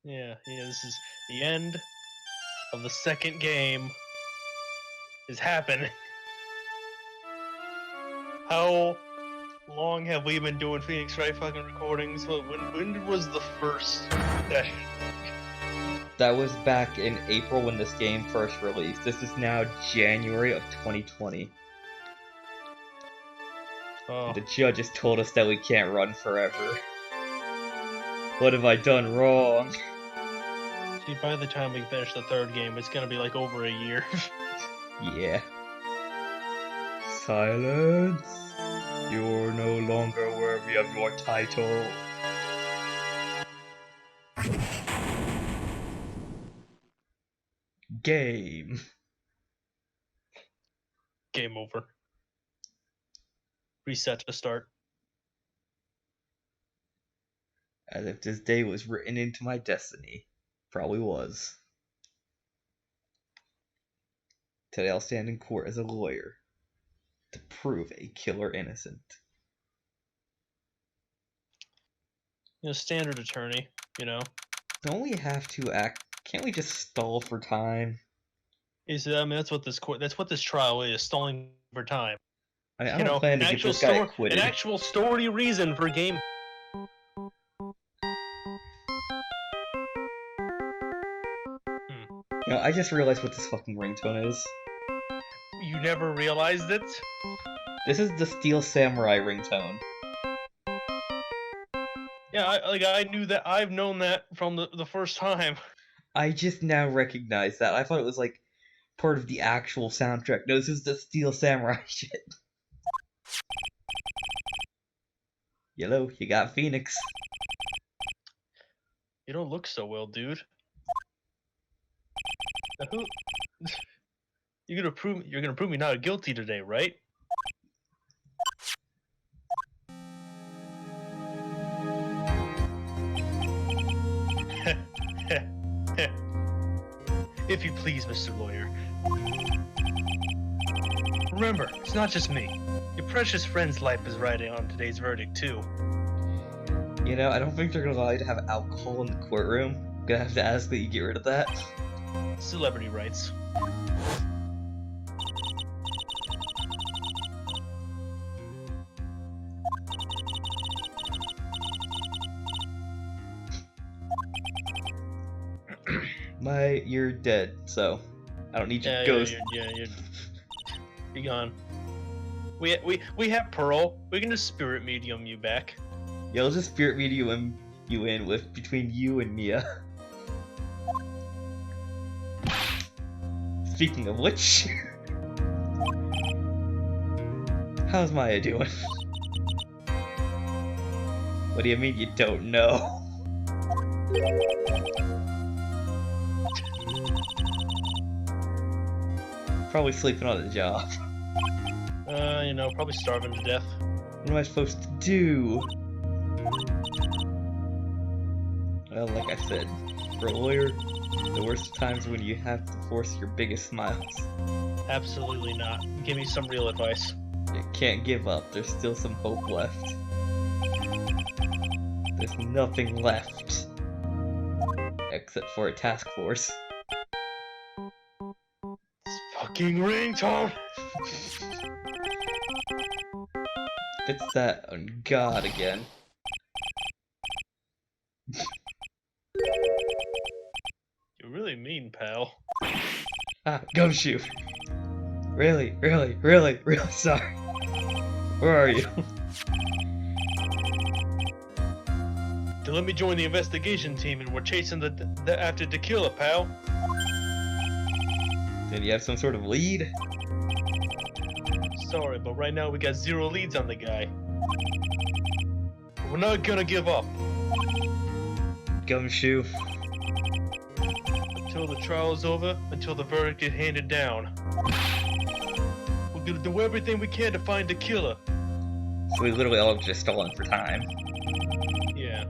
Yeah, yeah. This is the end of the second game. Is happening. How long have we been doing Phoenix Wright fucking recordings? When was the first session? That was back in April when this game first released. This is now January of 2020. Oh, The judges told us that we can't run forever. What have I done wrong? see, by the time we finish the third game, it's gonna be like over a year. Yeah. Silence. You're no longer worthy of your title. Game. Game over. Reset to start. As if this day was written into my destiny. Probably was. Today I'll stand in court as a lawyer to prove a killer innocent. Standard attorney, Don't we have to act? Can't we just stall for time? That's what this trial is, stalling for time. I don't plan to get this guy acquitted. An actual story reason for game. I just realized what this fucking ringtone is. You never realized it? This is the Steel Samurai ringtone. Yeah, I knew that. I've known that from the first time. I just now recognize that. I thought it was like part of the actual soundtrack. No, this is the Steel Samurai shit. Yellow, you got Phoenix. You don't look so well, dude. Who? You're gonna prove me not guilty today, right? If you please, Mr. Lawyer. Remember, it's not just me. Your precious friend's life is riding on today's verdict, too. I don't think they're gonna allow you to have alcohol in the courtroom. I'm gonna have to ask that you get rid of that. Celebrity rights. You're dead, so I don't need your ghost. You're gone. We have Pearl. We can just spirit medium you back. Yeah, I'll just spirit medium you in with between you and Mia. Speaking of which, how's Maya doing? What do you mean you don't know? Probably sleeping on the job. Probably starving to death. What am I supposed to do? Well, like I said, for a lawyer, the worst of times when you have to force your biggest smiles. Absolutely not. Give me some real advice. You can't give up. There's still some hope left. There's nothing left. Except for a task force. This fucking ringtone! It's that on God again. You're really mean, pal. Gumshoe. Really sorry. Where are you? Let me join the investigation team, and we're chasing the after Tequila, pal. Did you have some sort of lead? Sorry, but right now we got 0 leads on the guy. We're not gonna give up. Gumshoe. Until the trial is over, until the verdict is handed down. We're gonna do everything we can to find the killer. So we literally all just stolen for time. Yeah.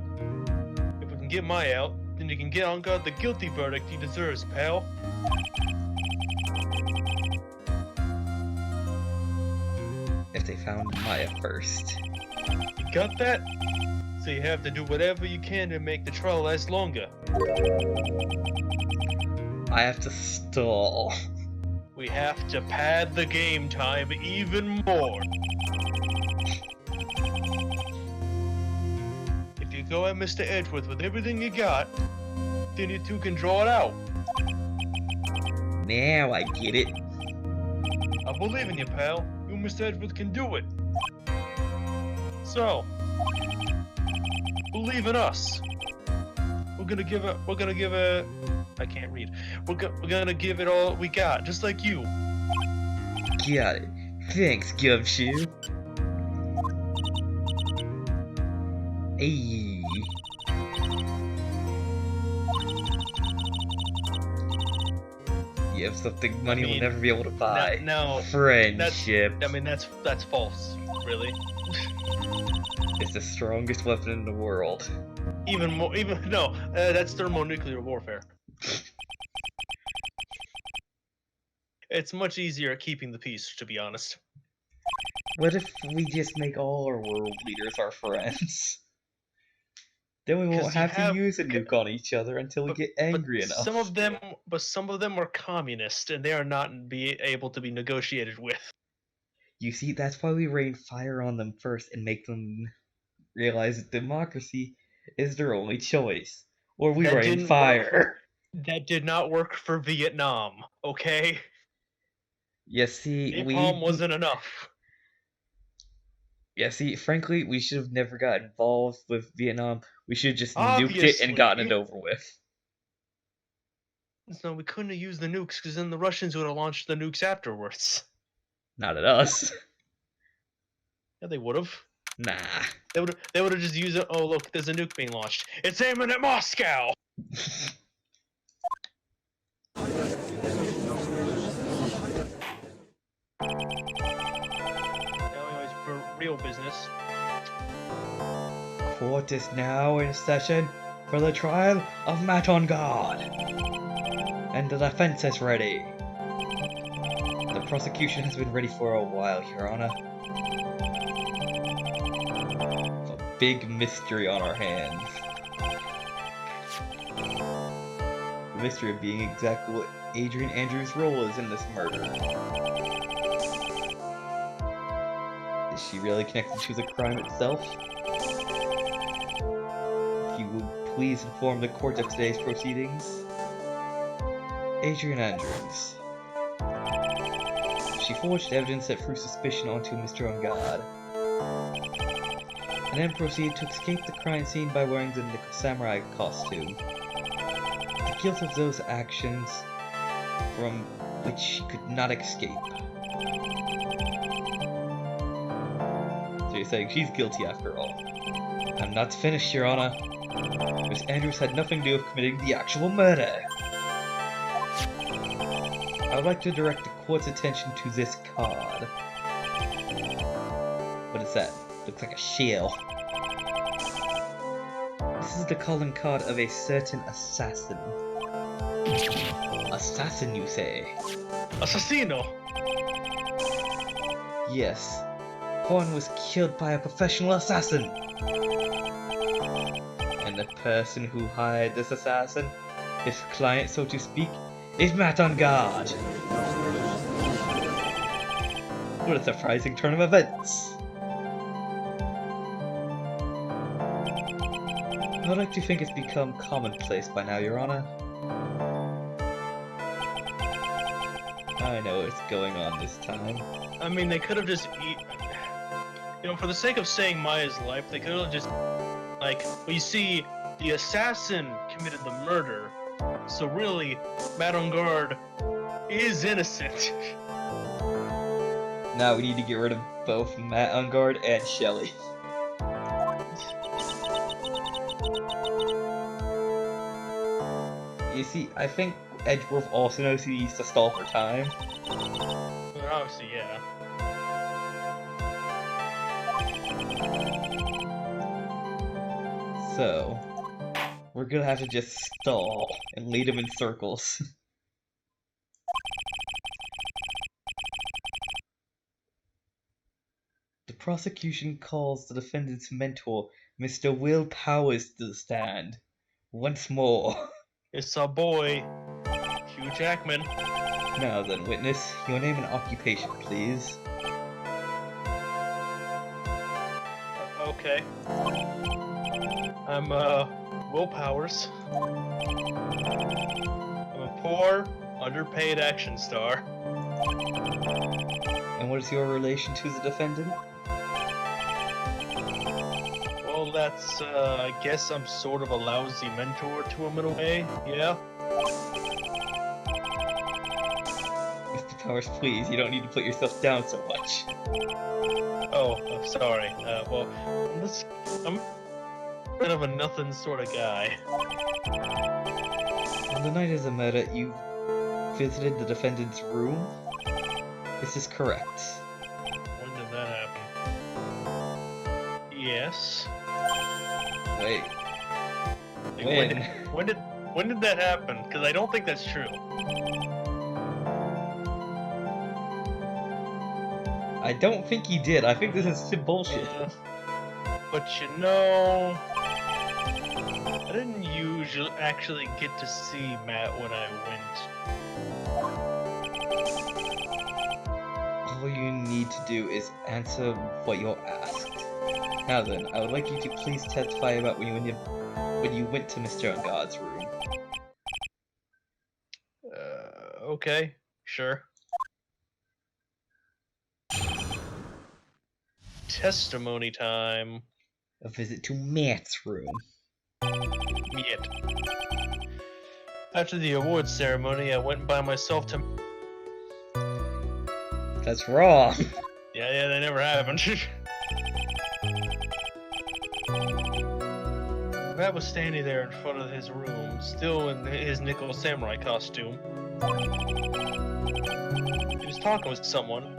If we can get Maya out, then you can get on God the guilty verdict he deserves, pal. If they found Maya first. You got that? So you have to do whatever you can to make the trial last longer. I have to stall. We have to pad the game time even more. If you go at Mr. Edgeworth with everything you got, then you two can draw it out. Now I get it. I believe in you, pal. You and Mr. Edgeworth can do it. So, believe in us. We're gonna give a. I can't read. We're gonna give it all we got, just like you. Got it. Thanks, Gumshoe. Ayy. You have something money will never be able to buy. No, friendship. That's false. Really. It's the strongest weapon in the world. That's thermonuclear warfare. It's much easier at keeping the peace, to be honest. What if we just make all our world leaders our friends? Then we won't have to use a nuke on each other until we get angry enough. Some of them are communist, and they are not able to be negotiated with. You see, that's why we rain fire on them first and make them realize that democracy is their only choice. Or we rain fire. That did not work for Vietnam, okay? Yeah, see, napalm wasn't enough. Yeah, see, frankly, we should have never got involved with Vietnam. We should have just nuked it and gotten it over with. No, we couldn't have used the nukes, because then the Russians would have launched the nukes afterwards. Not at us. Yeah, they would have. Nah. They would have just used it. Oh, look, there's a nuke being launched. It's aiming at Moscow! Anyways, for real business. Court is now in session for the trial of Matt on Guard. And the defense is ready. The prosecution has been ready for a while, Your Honor. A big mystery on our hands. The mystery of being exactly what Adrian Andrews' role is in this murder. Is she really connected to the crime itself? If you will please inform the court of today's proceedings. Adrian Andrews. She forged evidence that threw suspicion onto Mr. On Guard, and then proceeded to escape the crime scene by wearing the Nickel Samurai costume. The guilt of those actions from which she could not escape. So you're saying she's guilty after all. I'm not finished, Your Honor. Miss Andrews had nothing to do with committing the actual murder. I would like to direct the court's attention to this card. What is that? Looks like a shell. This is the calling card of a certain assassin. Assassin, you say? Assassino! Yes. Juan was killed by a professional assassin. And the person who hired this assassin, his client so to speak, is Matt On Guard. What a surprising turn of events. I'd like to think it's become commonplace by now, Your Honor. I know what's going on this time. I mean, they could have just for the sake of saying Maya's life, they could have just, well, you see, the assassin committed the murder, so really, Matt On Guard is innocent. Now we need to get rid of both Matt On Guard and Shelly. You see, I think Edgeworth also knows he needs to stall for time. Obviously, yeah. So, we're gonna have to just stall and lead him in circles. The prosecution calls the defendant's mentor, Mr. Will Powers to the stand. Once more. It's our boy, Hugh Jackman. Now then, witness, your name and occupation, please. Okay. I'm, Will Powers. I'm a poor, underpaid action star. And what is your relation to the defendant? Well, that's, I guess I'm sort of a lousy mentor to him in a way, yeah? Mr. Powers, please, you don't need to put yourself down so much. Oh, I'm sorry. Well, I'm kind of a nothing sort of guy. On the night of the murder, you visited the defendant's room? This is correct. When did that happen? Yes. Wait. When did that happen? Because I don't think that's true. I don't think he did. I think this is some bullshit. But you know, I didn't usually actually get to see Matt when I went. All you need to do is answer what you're asked. Now then, I would like you to please testify about when you went to Mr. Ungod's room. Okay, sure. Testimony time. A visit to Matt's room. Yet. After the awards ceremony, I went by myself to. That's wrong. Yeah, that never happened. Matt was standing there in front of his room, still in his nickel samurai costume. He was talking with someone.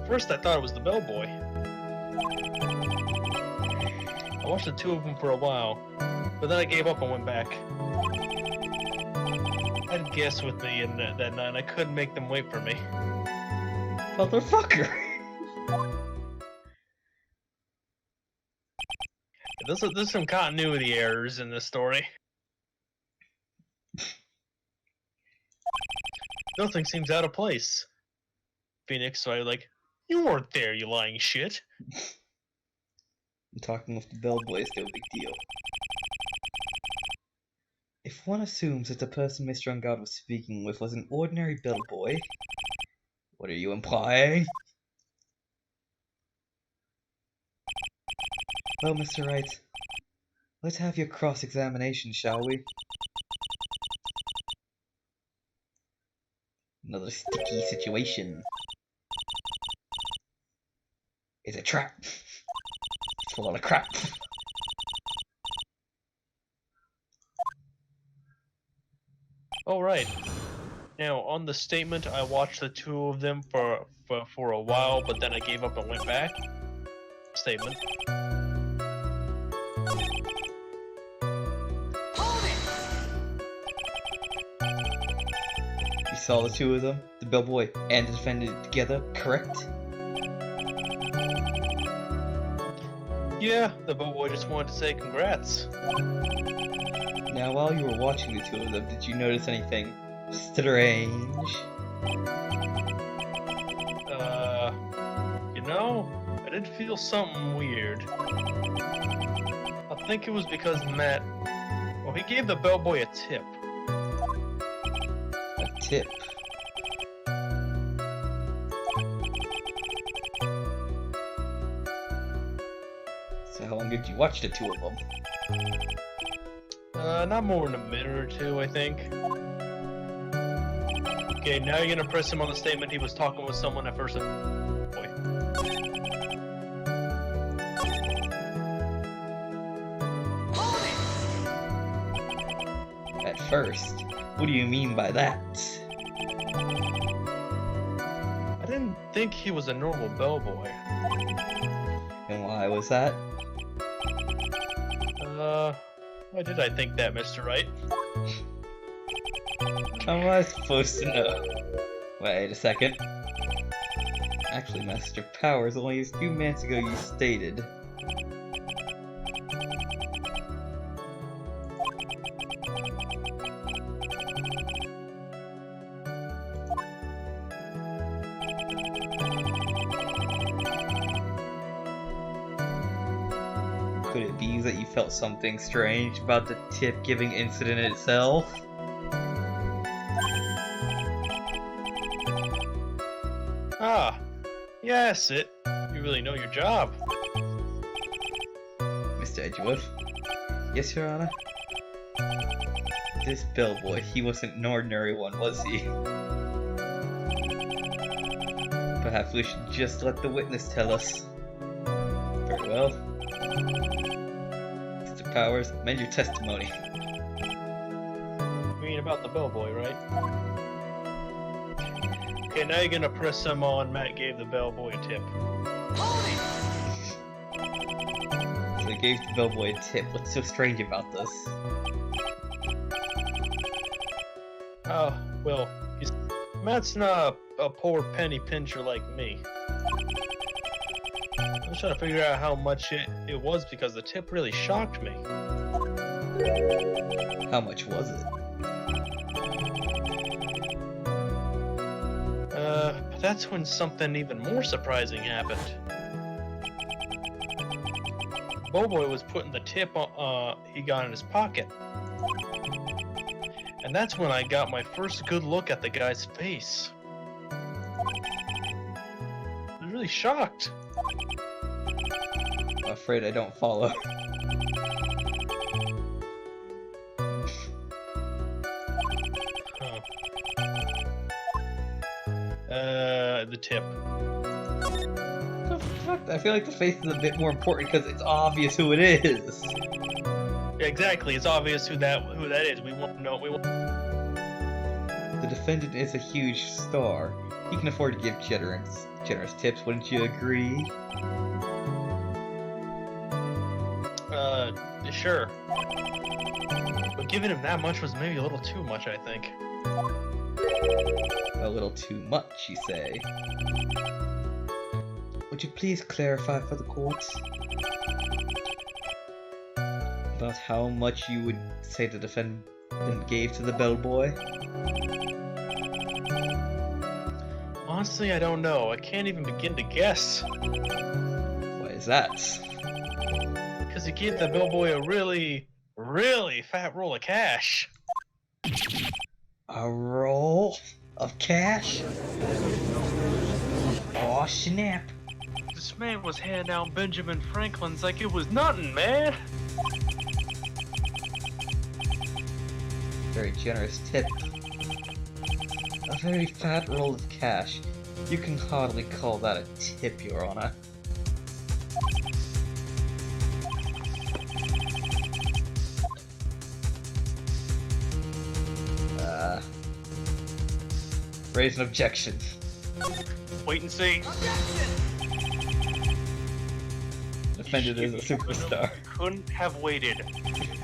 First, I thought it was the bellboy. I watched the two of them for a while, but then I gave up and went back. I had guests with me in that night, and I couldn't make them wait for me. Motherfucker. There's some continuity errors in this story. Nothing seems out of place. Phoenix, so I you weren't there, you lying shit. Talking with the bellboy is still a big deal. If one assumes that the person Mr. Ungod was speaking with was an ordinary bellboy, what are you implying? Well, Mr. Wright, let's have your cross-examination, shall we? Another sticky situation. It's a trap. It's a lot of crap. All right. Now, on the statement, I watched the two of them for a while, but then I gave up and went back. Statement. You saw the two of them, the bellboy and the defendant together, correct? Yeah, the bellboy just wanted to say congrats. Now, while you were watching the two of them, did you notice anything strange? You know, I did feel something weird. I think it was because Matt, well, he gave the bellboy a tip. A tip? So how long did you watch the two of them? Not more than a minute or two, I think. Okay, now you're gonna press him on the statement he was talking with someone at first. Boy. At first? What do you mean by that? I didn't think he was a normal bellboy. And why was that? Why did I think that, Mr. Wright? How am I supposed to know? Wait a second. Actually, Master Powers, only a few minutes ago you stated Could it be that you felt something strange about the tip-giving incident itself? Ah, yes, you really know your job. Mr. Edgeworth? Yes, Your Honor? This bellboy, he wasn't an ordinary one, was he? Perhaps we should just let the witness tell us. Very well. Mr. Powers, amend your testimony. You mean about the bellboy, right? Okay, now you're gonna press him on Matt gave the bellboy a tip. So he gave the bellboy a tip. What's so strange about this? Oh, well, Matt's not a poor penny pincher like me. I was trying to figure out how much it was because the tip really shocked me. How much was it? But that's when something even more surprising happened. Bellboy was putting the tip he got in his pocket. And that's when I got my first good look at the guy's face. I was really shocked. I'm afraid I don't follow. Huh. The tip. The fuck? I feel like the face is a bit more important because it's obvious who it is. Yeah, exactly. It's obvious who that is. We want to know. The defendant is a huge star. He can afford to give generous tips, wouldn't you agree? Sure. But giving him that much was maybe a little too much, I think. A little too much, you say? Would you please clarify for the courts about how much you would say the defendant gave to the bellboy? Honestly, I don't know. I can't even begin to guess. Why is that? Because he gave the bellboy a really, really fat roll of cash. A roll of cash? Aw, snap. This man was handing out Benjamin Franklin's like it was nothing, man. Very generous tip. A very fat roll of cash. You can hardly call that a tip, Your Honor. Raise an objection. Wait and see. Defendant is a superstar. You couldn't have waited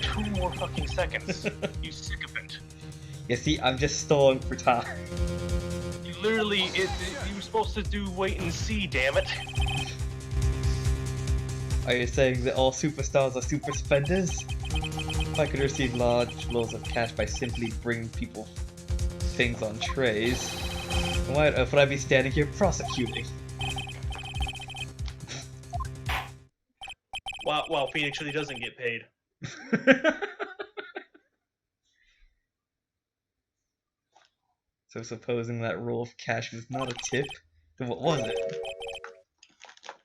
2 more fucking seconds. You sycophant. You see, I'm just stalling for time. You literally, you were supposed to do wait and see, damn it. Are you saying that all superstars are super spenders? If I could receive large rolls of cash by simply bringing people things on trays, why on earth would I be standing here prosecuting? Wow, Phoenix really doesn't get paid. So supposing that roll of cash was not a tip, then what was it?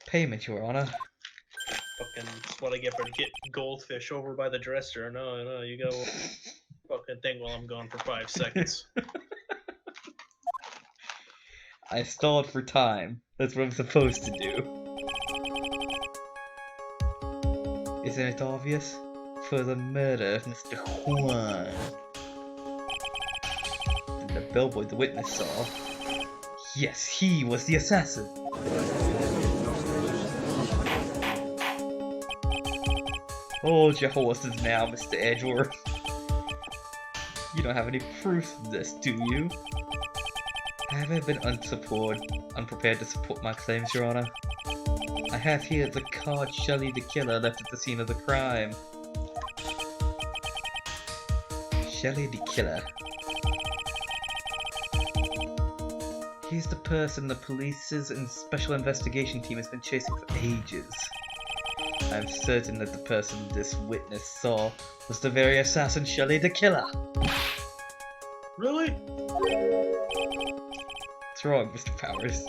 Payment, Your Honor. Fucking, that's what I get for getting goldfish over by the dresser. No, you go fucking thing while I'm gone for 5 seconds. I stalled for time. That's what I'm supposed to do. Isn't it obvious? For the murder of Mr. Juan. And the bellboy the witness saw. Yes, he was the assassin. Hold your horses now, Mr. Edgeworth. You don't have any proof of this, do you? Have I been unprepared to support my claims, Your Honor? I have here the card Shelley the killer left at the scene of the crime. Shelley the killer. He's the person the police's and special investigation team has been chasing for ages. I'm certain that the person this witness saw was the very assassin Shelley the Killer. Really? What's wrong, Mr. Powers?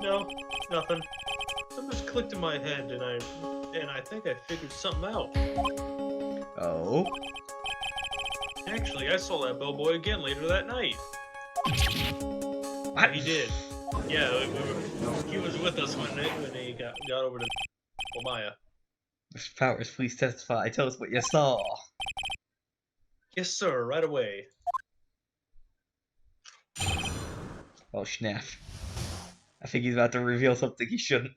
No, nothing. Something just clicked in my head, and I think I figured something out. Oh? Actually, I saw that bellboy again later that night. What? He did. Yeah, he was with us when he got over to Maya. Mr. Powers, please testify. Tell us what you saw. Yes, sir. Right away. Oh, snap. I think he's about to reveal something he shouldn't.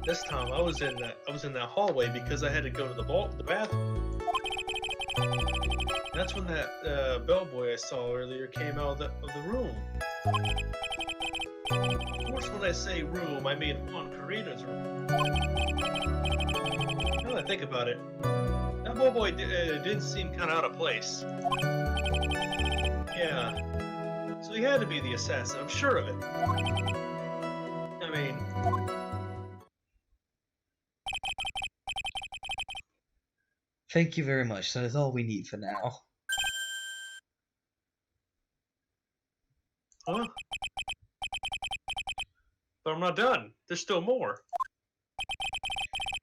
This time I was in that hallway because I had to go to the bathroom. That's when that bellboy I saw earlier came out of the room. Of course, when I say room, I mean Juan Carrita's room. Now that I think about it, that bellboy did seem kind of out of place. Yeah, so he had to be the assassin. I'm sure of it. I mean. Thank you very much. That is all we need for now. Huh? But I'm not done. There's still more.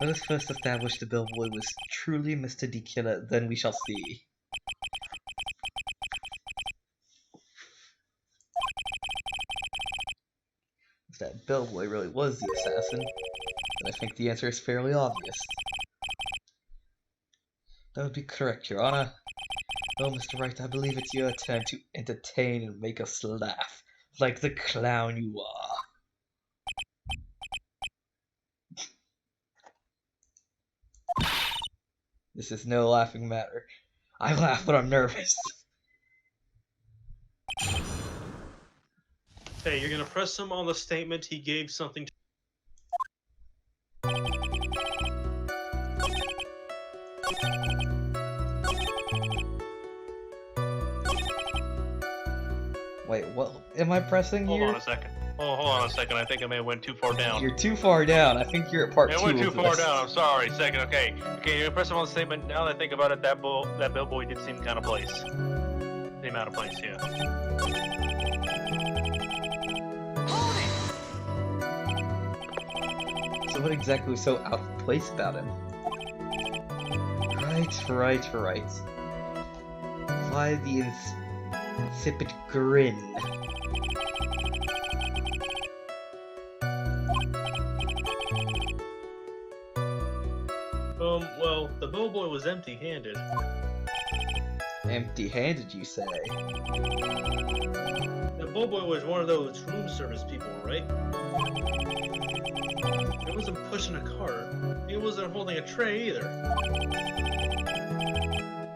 Let us first establish the bellboy was truly Mr. D. Killer, then we shall see. If that bellboy really was the assassin, then I think the answer is fairly obvious. That would be correct, Your Honor. Well, Mr. Wright, I believe it's your turn to entertain and make us laugh, like the clown you are. This is no laughing matter. I laugh when I'm nervous. Hey, you're gonna press him on the statement he gave something to. Wait, what am I pressing here? Hold on a second. Oh, hold on a second. I think I may have went too far down. You're too far down. I think you're at part 2 I went too of far this. down. I'm sorry. Second. Okay. Okay. You press him on the statement. Now that I think about it, that bellboy did seem kind of place. Seem out of place. Yeah. So what exactly was so out of place about him? Right. Why the insipid grin? Well, the bellboy was empty-handed. Empty-handed, you say? The bellboy was one of those room service people, right? He wasn't pushing a cart. He wasn't holding a tray either.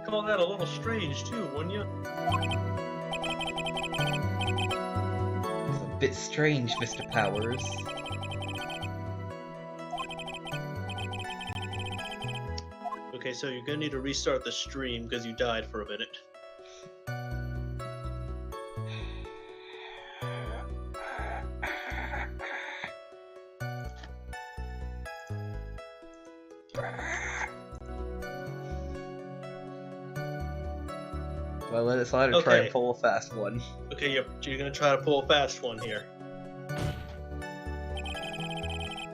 Call that a little strange, too, wouldn't you? It's a bit strange, Mr. Powers. Okay, so you're gonna need to restart the stream because you died for a minute. Well, let us try and pull a fast one. Okay, you're gonna try to pull a fast one here.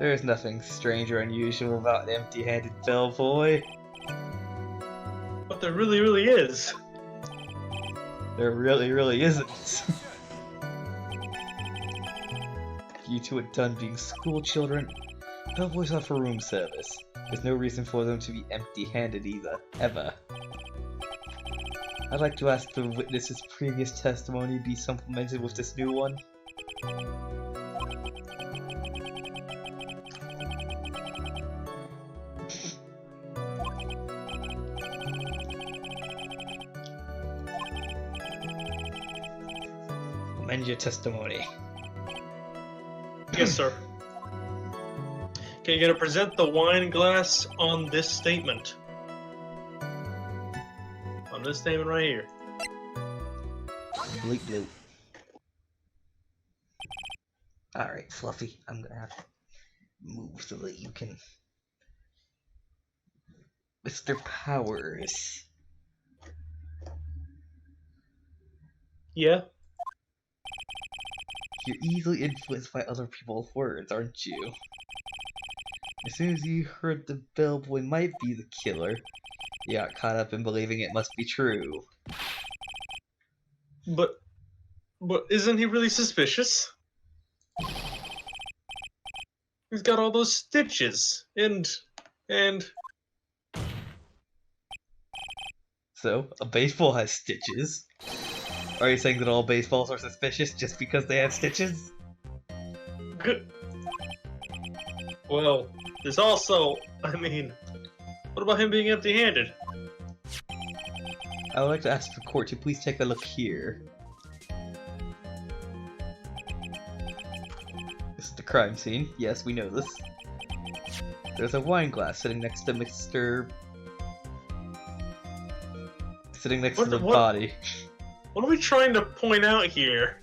There is nothing strange or unusual about an empty-handed bellboy. But there really, really is. There really isn't. You two are done being school children. Bellboys are for room service. There's no reason for them to be empty-handed either, ever. I'd like to ask the witness's previous testimony be supplemented with this new one. Amend your testimony. Yes, sir. Okay, you're gonna present the wine glass on this statement. On this statement right here. Bleep bloop. Alright, Fluffy, I'm gonna have to... move so that you can... Mr. Powers. Yeah? You're easily influenced by other people's words, aren't you? As soon as you heard the bellboy might be the killer, you got caught up in believing it must be true. But isn't he really suspicious? He's got all those stitches, and... So, a baseball has stitches. Are you saying that all baseballs are suspicious just because they have stitches? Good. Well, there's also, I mean, what about him being empty-handed? I would like to ask the court to please take a look here. This is the crime scene. Yes, we know this. There's a wine glass sitting next to the body. What are we trying to point out here?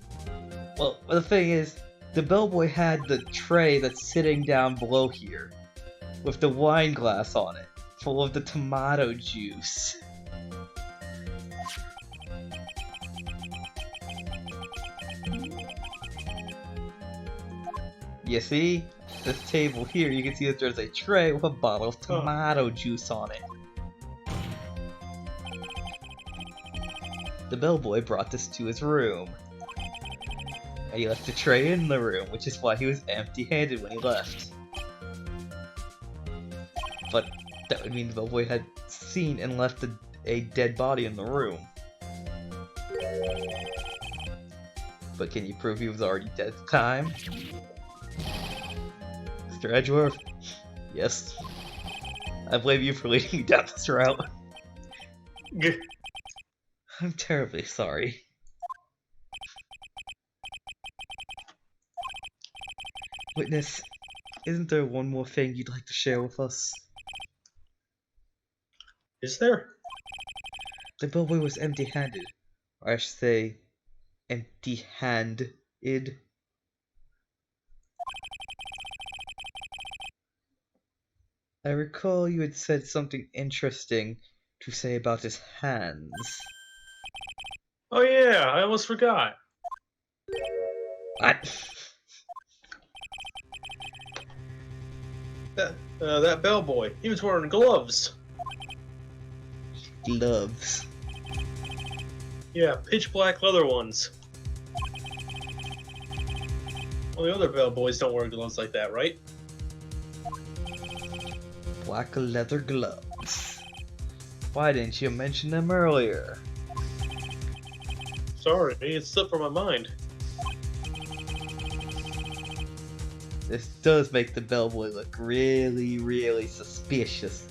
Well, the thing is, the bellboy had the tray that's sitting down below here, with the wine glass on it, full of the tomato juice. You see? This table here, you can see that there's a tray with a bottle of tomato juice on it. The bellboy brought this to his room. And he left the tray in the room, which is why he was empty-handed when he left. But that would mean the bellboy had seen and left a dead body in the room. But can you prove he was already dead at the time? Mr. Edgeworth? Yes. I blame you for leading me down this route. I'm terribly sorry. Witness, isn't there one more thing you'd like to share with us? Is there? The bellboy was empty-handed. Or I should say, empty-handed. I recall you had said something interesting to say about his hands. Oh yeah, I almost forgot. What? That bellboy, he was wearing gloves. Gloves. Yeah, pitch black leather ones. Well, the other bellboys don't wear gloves like that, right? Black leather gloves. Why didn't you mention them earlier? Sorry, it slipped from my mind. This does make the bellboy look really, really suspicious.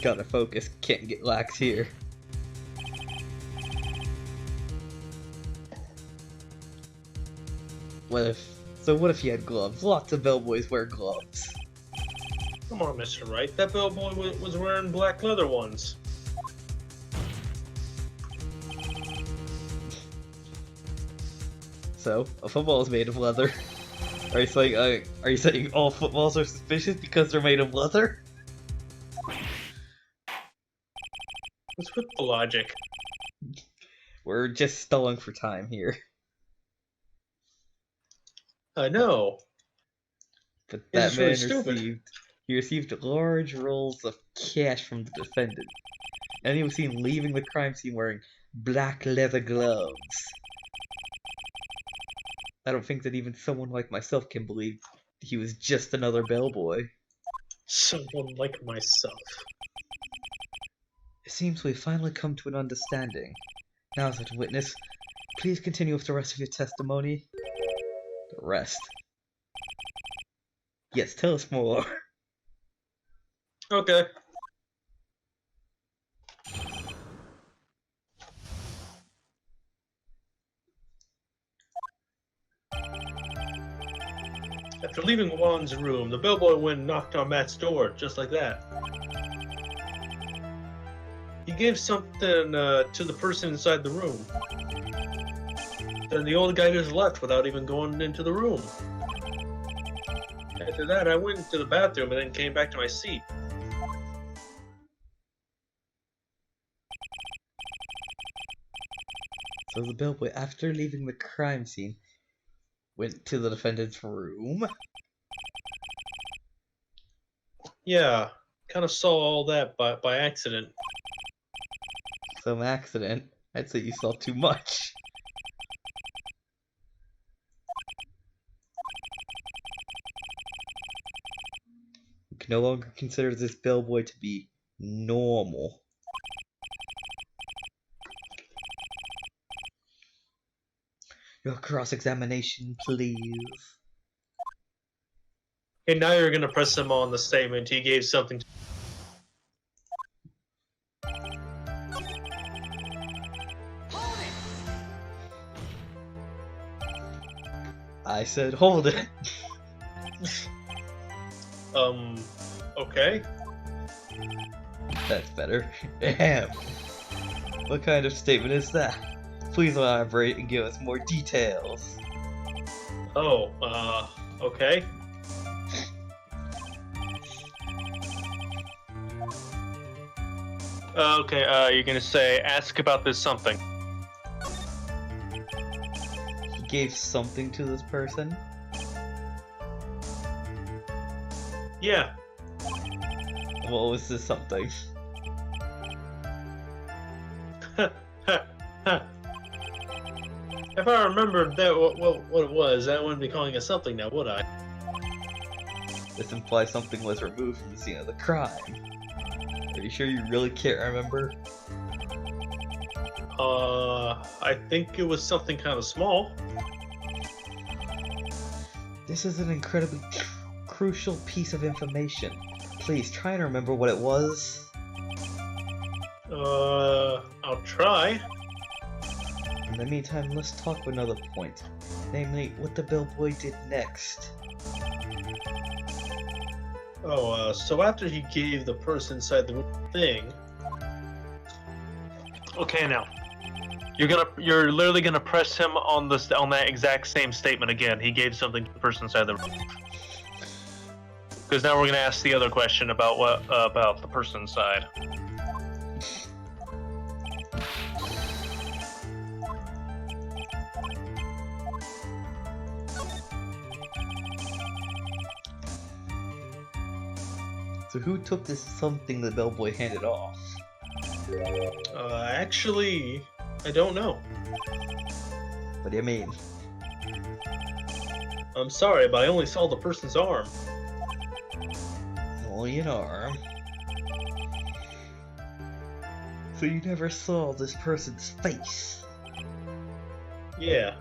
Gotta focus, can't get lax here. What if he had gloves? Lots of bellboys wear gloves. Come on, Mr. Wright, that bellboy was wearing black leather ones. So, a football is made of leather. Are you saying all footballs are suspicious because they're made of leather? What's with the logic? We're just stalling for time here. I know. But This that is really man stupid. received large rolls of cash from the defendant. And he was seen leaving the crime scene wearing black leather gloves. I don't think that even someone like myself can believe he was just another bellboy. Someone like myself. It seems we've finally come to an understanding. Now, as a witness, please continue with the rest of your testimony. The rest? Yes, tell us more. Okay. After leaving Juan's room, the bellboy went and knocked on Matt's door, just like that. He gave something to the person inside the room. Then the old guy just left without even going into the room. After that, I went to the bathroom and then came back to my seat. So the bellboy, after leaving the crime scene, went to the defendant's room. Yeah, kind of saw all that by accident. Some accident. I'd say you saw too much. You can no longer consider this bellboy to be normal. Your cross-examination, please. And now you're gonna press him on the statement he gave something. I said hold it. Okay. That's better. Ahem. What kind of statement is that? Please elaborate and give us more details. Oh, okay. Okay, you're gonna say, ask about this something. He gave something to this person? Yeah. What was this something? If I remembered that what it was, I wouldn't be calling it something now, would I? This implies something was removed from the scene of the crime. Are you sure you really can't remember? I think it was something kind of small. This is an incredibly crucial piece of information. Please try and remember what it was. I'll try. In the meantime, let's talk about another point. Namely, what the bellboy did next. Oh, so after he gave the person inside the room thing. Okay, now you're literally gonna press him on that exact same statement again. He gave something to the person inside the room. Because now we're gonna ask the other question about what about the person inside. So who took this something the bellboy handed off? Actually, I don't know. What do you mean? I'm sorry, but I only saw the person's arm. Only an arm. So you never saw this person's face? Yeah.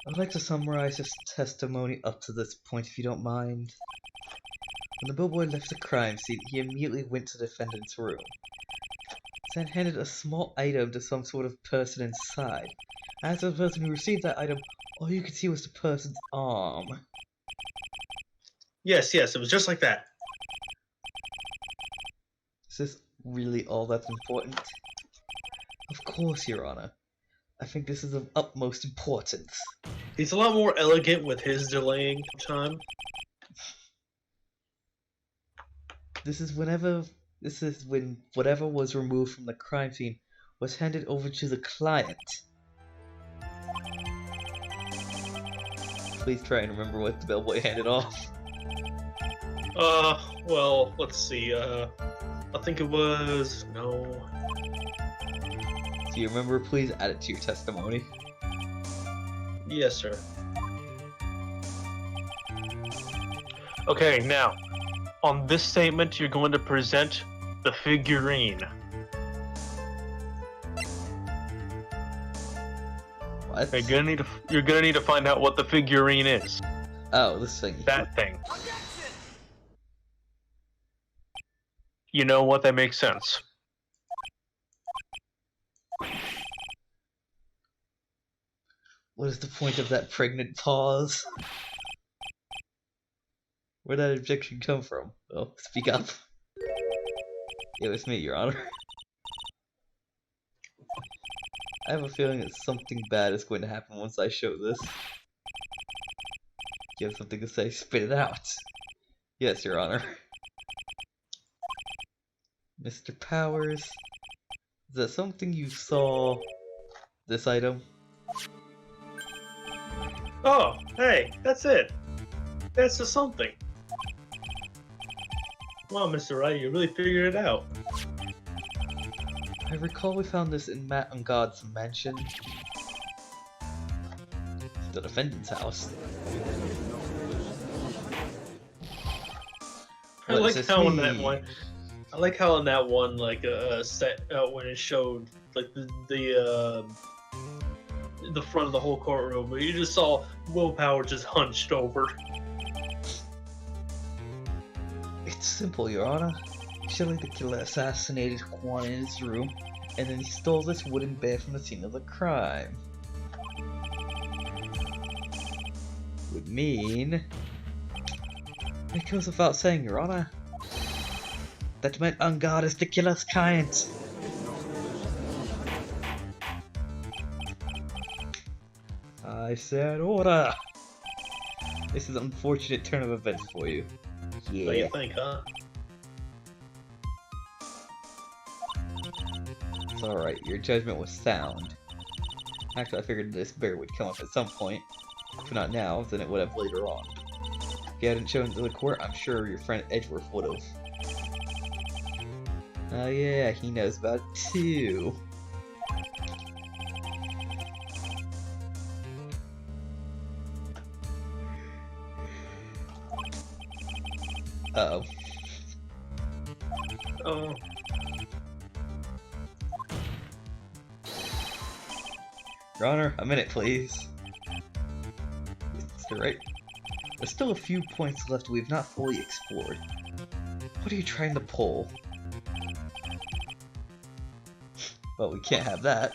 I'd like to summarize his testimony up to this point if you don't mind. When the bellboy left the crime scene, he immediately went to the defendant's room. Then handed a small item to some sort of person inside. As for the person who received that item, all you could see was the person's arm. Yes, it was just like that. Is this really all that's important? Of course, Your Honor. I think this is of utmost importance. He's a lot more elegant with his delaying time. This is when whatever was removed from the crime scene was handed over to the client. Please try and remember what the bellboy handed off. Well, let's see, I think it was... no... Do you remember? Please add it to your testimony. Yes, sir. Okay, now, on this statement, you're going to present the figurine. What? You're gonna need to find out what the figurine is. Oh, this thing. That thing. You know what? That makes sense. What is the point of that pregnant pause? Where'd that objection come from? Oh, speak up. It was me, Your Honor. I have a feeling that something bad is going to happen once I show this. You have something to say? Spit it out. Yes, Your Honor. Mr. Powers, is that something you saw? This item? Oh, hey, that's it. That's just something. Wow, Mr. Wright, you really figured it out. I recall we found this in Matt and God's mansion. The defendant's house. I like how in that one. I like how in that one, like set when it showed like the front of the whole courtroom, but you just saw Willpower just hunched over. It's simple, Your Honor. Surely the killer assassinated Quan in his room, and then he stole this wooden bear from the scene of the crime. Would mean... It goes without saying, Your Honor, that meant Ungard is the killer's client. I said order. This is an unfortunate turn of events for you. Yeah. What do you think, huh? It's alright, your judgment was sound. Actually, I figured this bear would come up at some point. If not now, then it would have later on. If you hadn't shown it to the court, I'm sure your friend Edgeworth would have. Oh yeah, he knows about it too. Uh-oh. Oh. Your Honor, a minute, please. Mr. Wright, there's still a few points left we've not fully explored. What are you trying to pull? Well, we can't have that.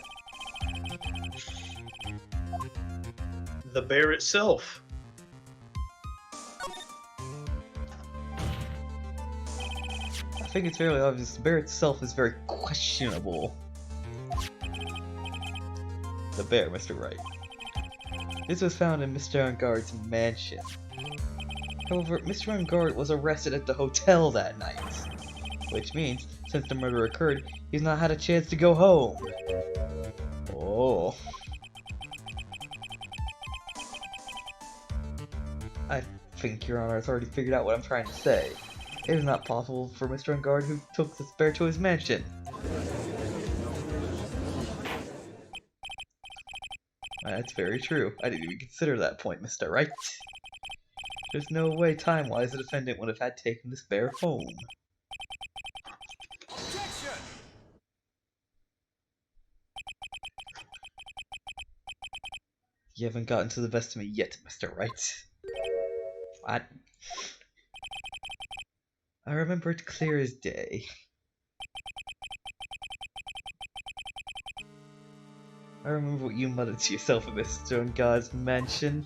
The bear itself. I think it's fairly obvious the bear itself is very questionable. The bear, Mr. Wright. This was found in Mr. Ungard's mansion. However, Mr. Ungard was arrested at the hotel that night. Which means, since the murder occurred, he's not had a chance to go home. Oh. I think Your Honor has already figured out what I'm trying to say. It is not possible for Mr. Ungard who took this bear to his mansion. That's very true. I didn't even consider that point, Mr. Wright. There's no way time-wise the defendant would have had taken this bear home. Objection! You haven't gotten to the best of me yet, Mr. Wright. What? I remember it clear as day. I remember what you muttered to yourself at Mr. Ungard's mansion.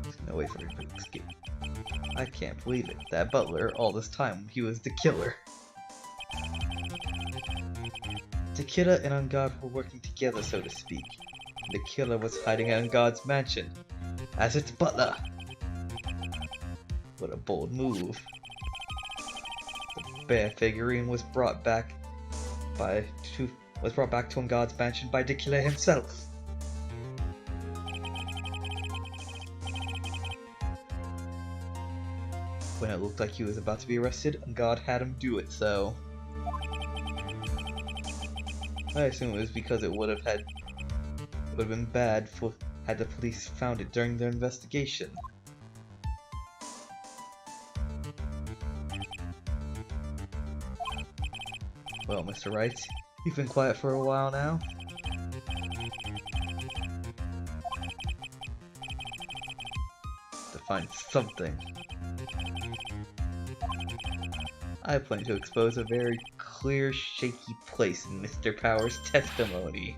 There's no way for him to escape. I can't believe it. That butler, all this time, he was the killer. The killer and Ungard were working together, so to speak. The killer was hiding at Ungard's mansion as its butler. What a bold move. The bear figurine was brought back to Ungard's mansion by the killer himself. When it looked like he was about to be arrested, Ungard had him do it, so I assume it was because it would have been bad had the police found it during their investigation. Well, Mr. Wright, you've been quiet for a while now. To find something. I plan to expose a very clear, shaky place in Mr. Powers' testimony.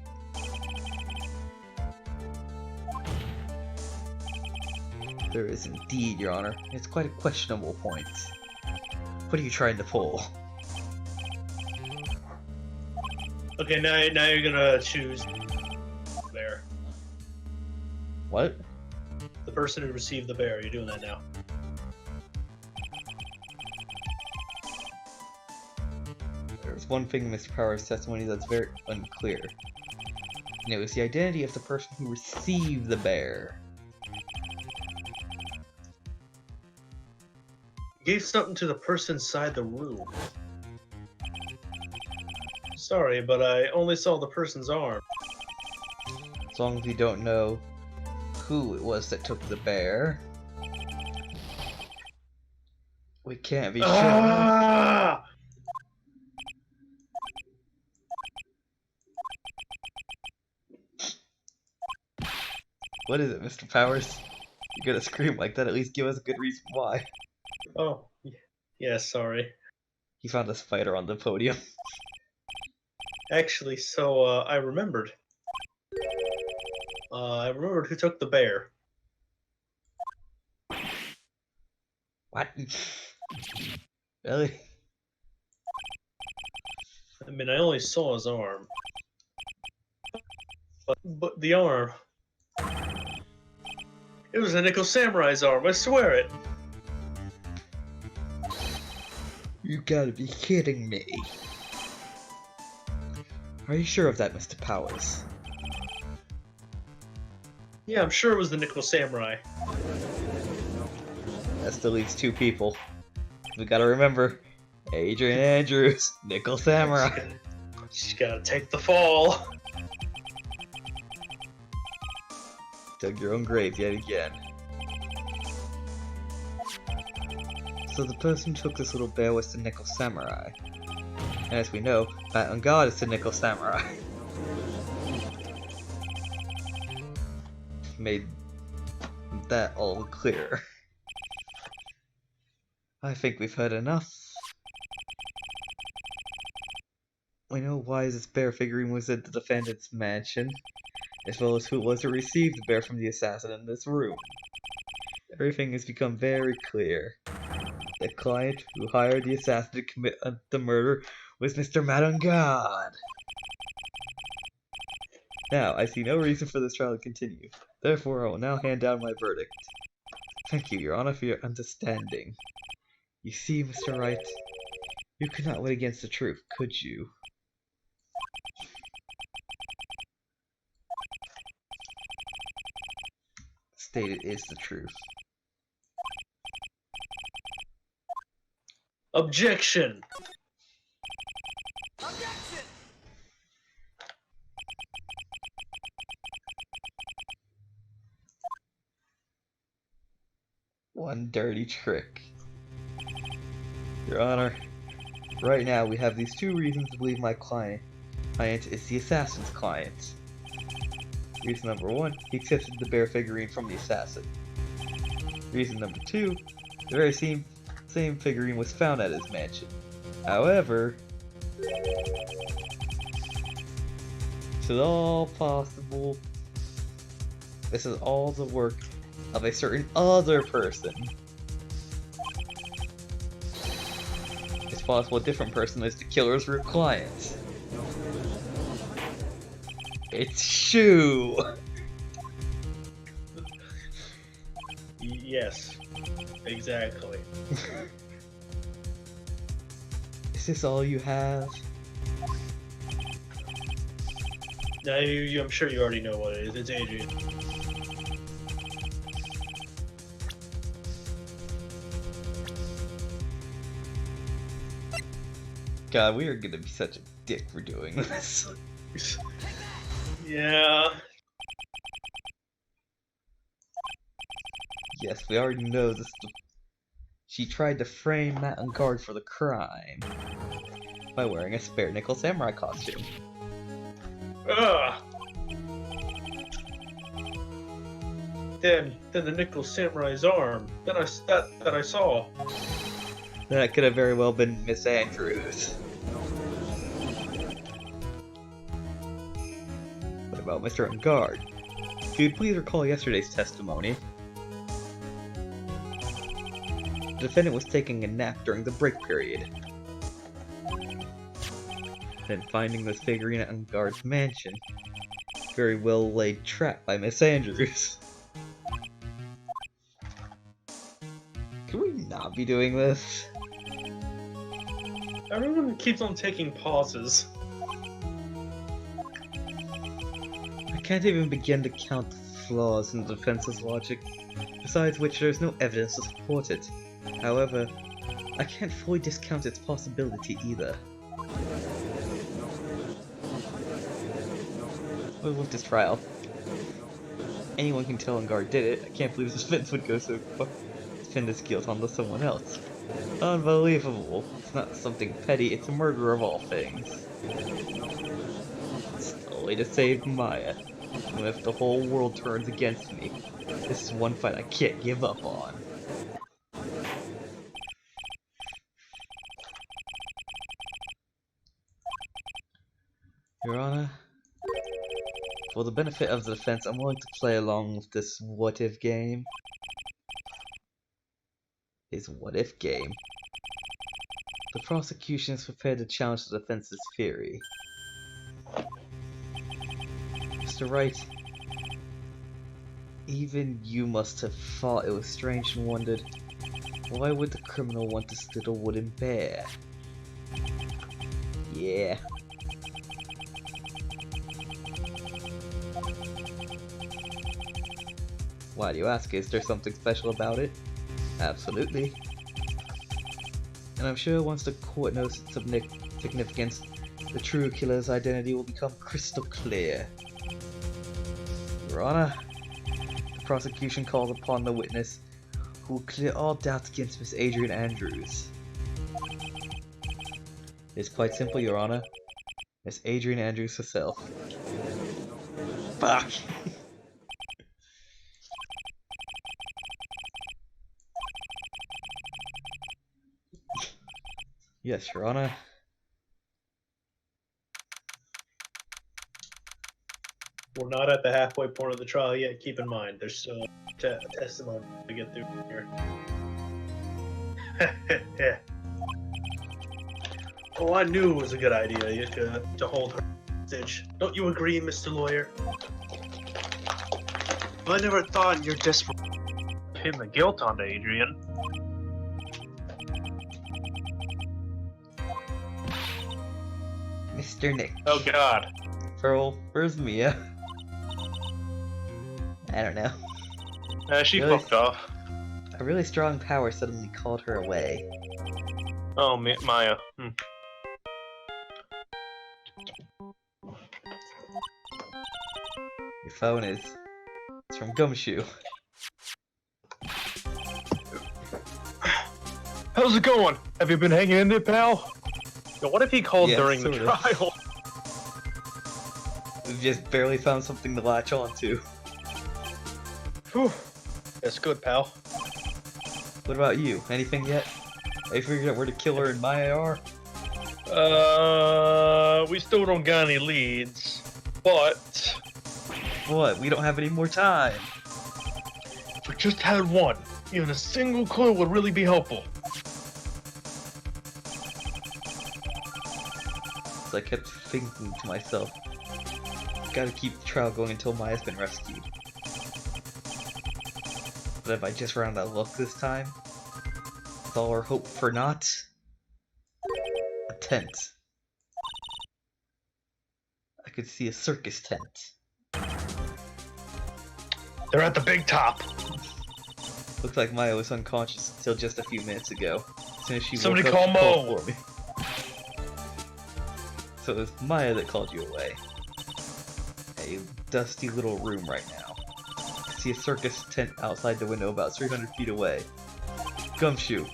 There is indeed, Your Honor. It's quite a questionable point. What are you trying to pull? Okay, now you're gonna choose What? The person who received the bear. You're doing that now. There's one thing in Mr. Power's testimony that's very unclear. And it was the identity of the person who received the bear. Gave something to the person inside the room. Sorry, but I only saw the person's arm. As long as you don't know who it was that took the bear, we can't be sure. Ah! What is it, Mr. Powers? You're gonna scream like that, at least give us a good reason why. Oh, yeah, sorry. He found a spider on the podium. Actually, so, I remembered. I remembered who took the bear. What? Really? I mean, I only saw his arm. But the arm... It was a Nickel Samurai's arm, I swear it! You gotta be kidding me. Are you sure of that, Mr. Powers? Yeah, I'm sure it was the Nickel Samurai. That still leaves two people. We gotta remember, Adrian Andrews, Nickel Samurai. She's gotta take the fall. Dug your own grave yet again. So the person who took this little bear was the Nickel Samurai. And as we know, Matt on God is the Nickel Samurai. Made that all clear. I think we've heard enough. We know why this bear figurine was at the defendant's mansion, as well as who it was who received the bear from the assassin in this room. Everything has become very clear. The client who hired the assassin to commit the murder was Mr. Matt on God. Now, I see no reason for this trial to continue. Therefore, I will now hand down my verdict. Thank you, Your Honor, for your understanding. You see, Mr. Wright, you could not win against the truth, could you? Stated is the truth. Objection! Objection! One dirty trick. Your Honor, right now we have these two reasons to believe my client is the assassin's client. Reason number one, he accepted the bear figurine from the assassin. Reason number two, the very same figurine was found at his mansion. However, this is all possible. This is all the work of a certain other person. It's possible a different person is the killer's real client. It's Shoe! Yes. Exactly. Is this all you have? Now, I'm sure you already know what it is. It's Adrian. God, we are gonna be such a dick for doing this. Yeah. Yes, we already know this. She tried to frame Matt on guard for the crime by wearing a spare nickel samurai costume. Ugh. Then the Nickel Samurai's arm. Then that I saw. That could have very well been Miss Andrews. What about Mr. On Guard? If you'd please recall yesterday's testimony. The defendant was taking a nap during the break period. Then finding this figurine at On Guard's mansion. Very well laid trap by Miss Andrews. not be doing this. Everyone keeps on taking pauses. I can't even begin to count the flaws in the defense's logic, besides which there is no evidence to support it. However, I can't fully discount its possibility either. What with this trial? Anyone can tell Engar did it. I can't believe this defense would go so far to pin this guilt onto someone else. Unbelievable. It's not something petty, it's a murder of all things. It's the way to save Maya. Even if the whole world turns against me, this is one fight I can't give up on. Your Honor, for the benefit of the defense, I'm willing to play along with this what-if game. His what-if game. The prosecution is prepared to challenge the defense's theory. Mr. Wright, even you must have thought it was strange and wondered, why would the criminal want to steal a wooden bear? Yeah. Why do you ask? Is there something special about it? Absolutely. And I'm sure once the court knows its significance, the true killer's identity will become crystal clear. Your Honor, the prosecution calls upon the witness who will clear all doubts against Miss Adrian Andrews. It's quite simple, Your Honor. Miss Adrian Andrews herself. Fuck! Yes, Your Honor. We're not at the halfway point of the trial yet. Keep in mind, there's still testimony to get through here. Oh, I knew it was a good idea to hold her hostage. Don't you agree, Mr. Lawyer? I never thought in your desperate pin the guilt onto Adrian. Mr. Nick. Oh God. Pearl, where's Mia? I don't know. She Really? fucked off. A really strong power suddenly called her away. Oh, Maya. Your phone is. It's from Gumshoe. How's it going? Have you been hanging in there, pal? Yo, what if he called Yeah, during the sorta. trial? We've just barely found something to latch onto. Whew. That's good, pal. What about you? Anything yet? Have you figured out where the killer and Maya are? We still don't got any leads, but What? We don't have any more time. if we just had one. Even a single clue would really be helpful. So I kept thinking to myself, gotta keep the trial going until Maya's been rescued. But if I just ran out of luck this time, with all our hope for naught, a tent. I could see a circus tent. They're at the big top. Looks like Maya was unconscious until just a few minutes ago. As soon as she Somebody woke up, call she called Mo. for me. So it was Maya that called you away. A dusty little room right now. I see a circus tent outside the window about 300 feet away. Gumshoe,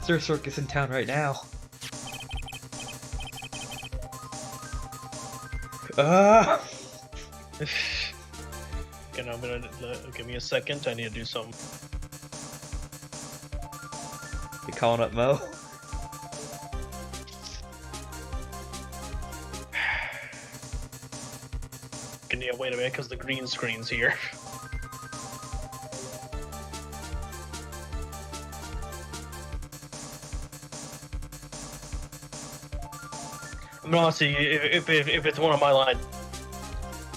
is there a circus in town right now? Ah! Okay, I'm gonna give me a second. I need to do something. You calling up Mo? Yeah, wait a minute, because the green screen's here. I mean, honestly, if it's one of my lines,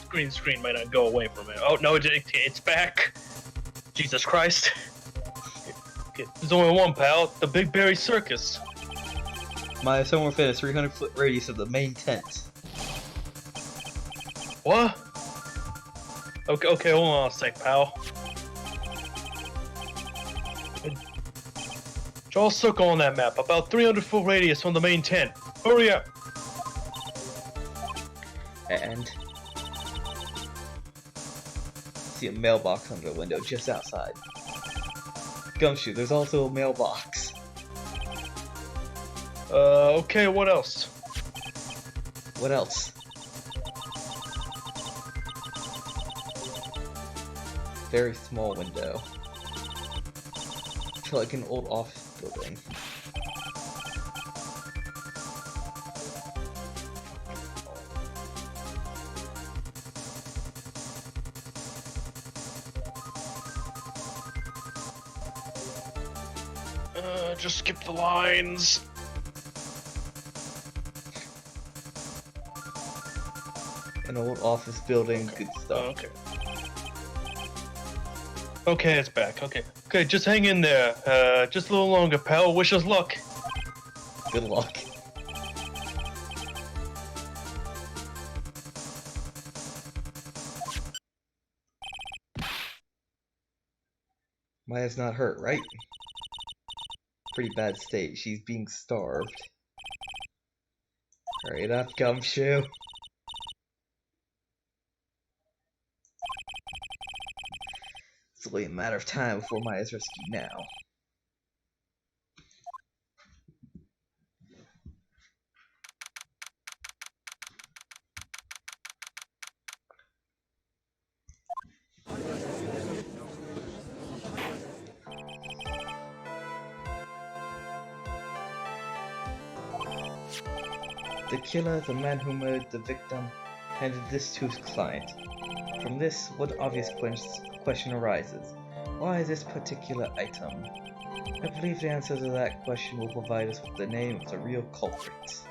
green screen might not go away from it. Oh no, it's back. Jesus Christ. There's only one, pal. The Big Berry Circus. Maya, somewhere within a 300-foot radius of the main tent. What? Okay, hold on a sec, pal. Draw a circle on that map, about 300-foot radius from the main tent. Hurry up! And see a mailbox under the window just outside. Gumshoe, there's also a mailbox. Okay, what else? What else? Very small window. To like an old office building. Just skip the lines. An old office building, good stuff. Okay. Okay, it's back. Okay, just hang in there. Just a little longer, pal. Wish us luck. Good luck. Maya's not hurt, right? Pretty bad state. She's being starved. Hurry it up, Gumshoe. It's only a matter of time before Maya's rescued now. The killer, the man who murdered the victim, handed this to his client. From this, what obvious question arises? Why this particular item? I believe the answer to that question will provide us with the name of the real culprit.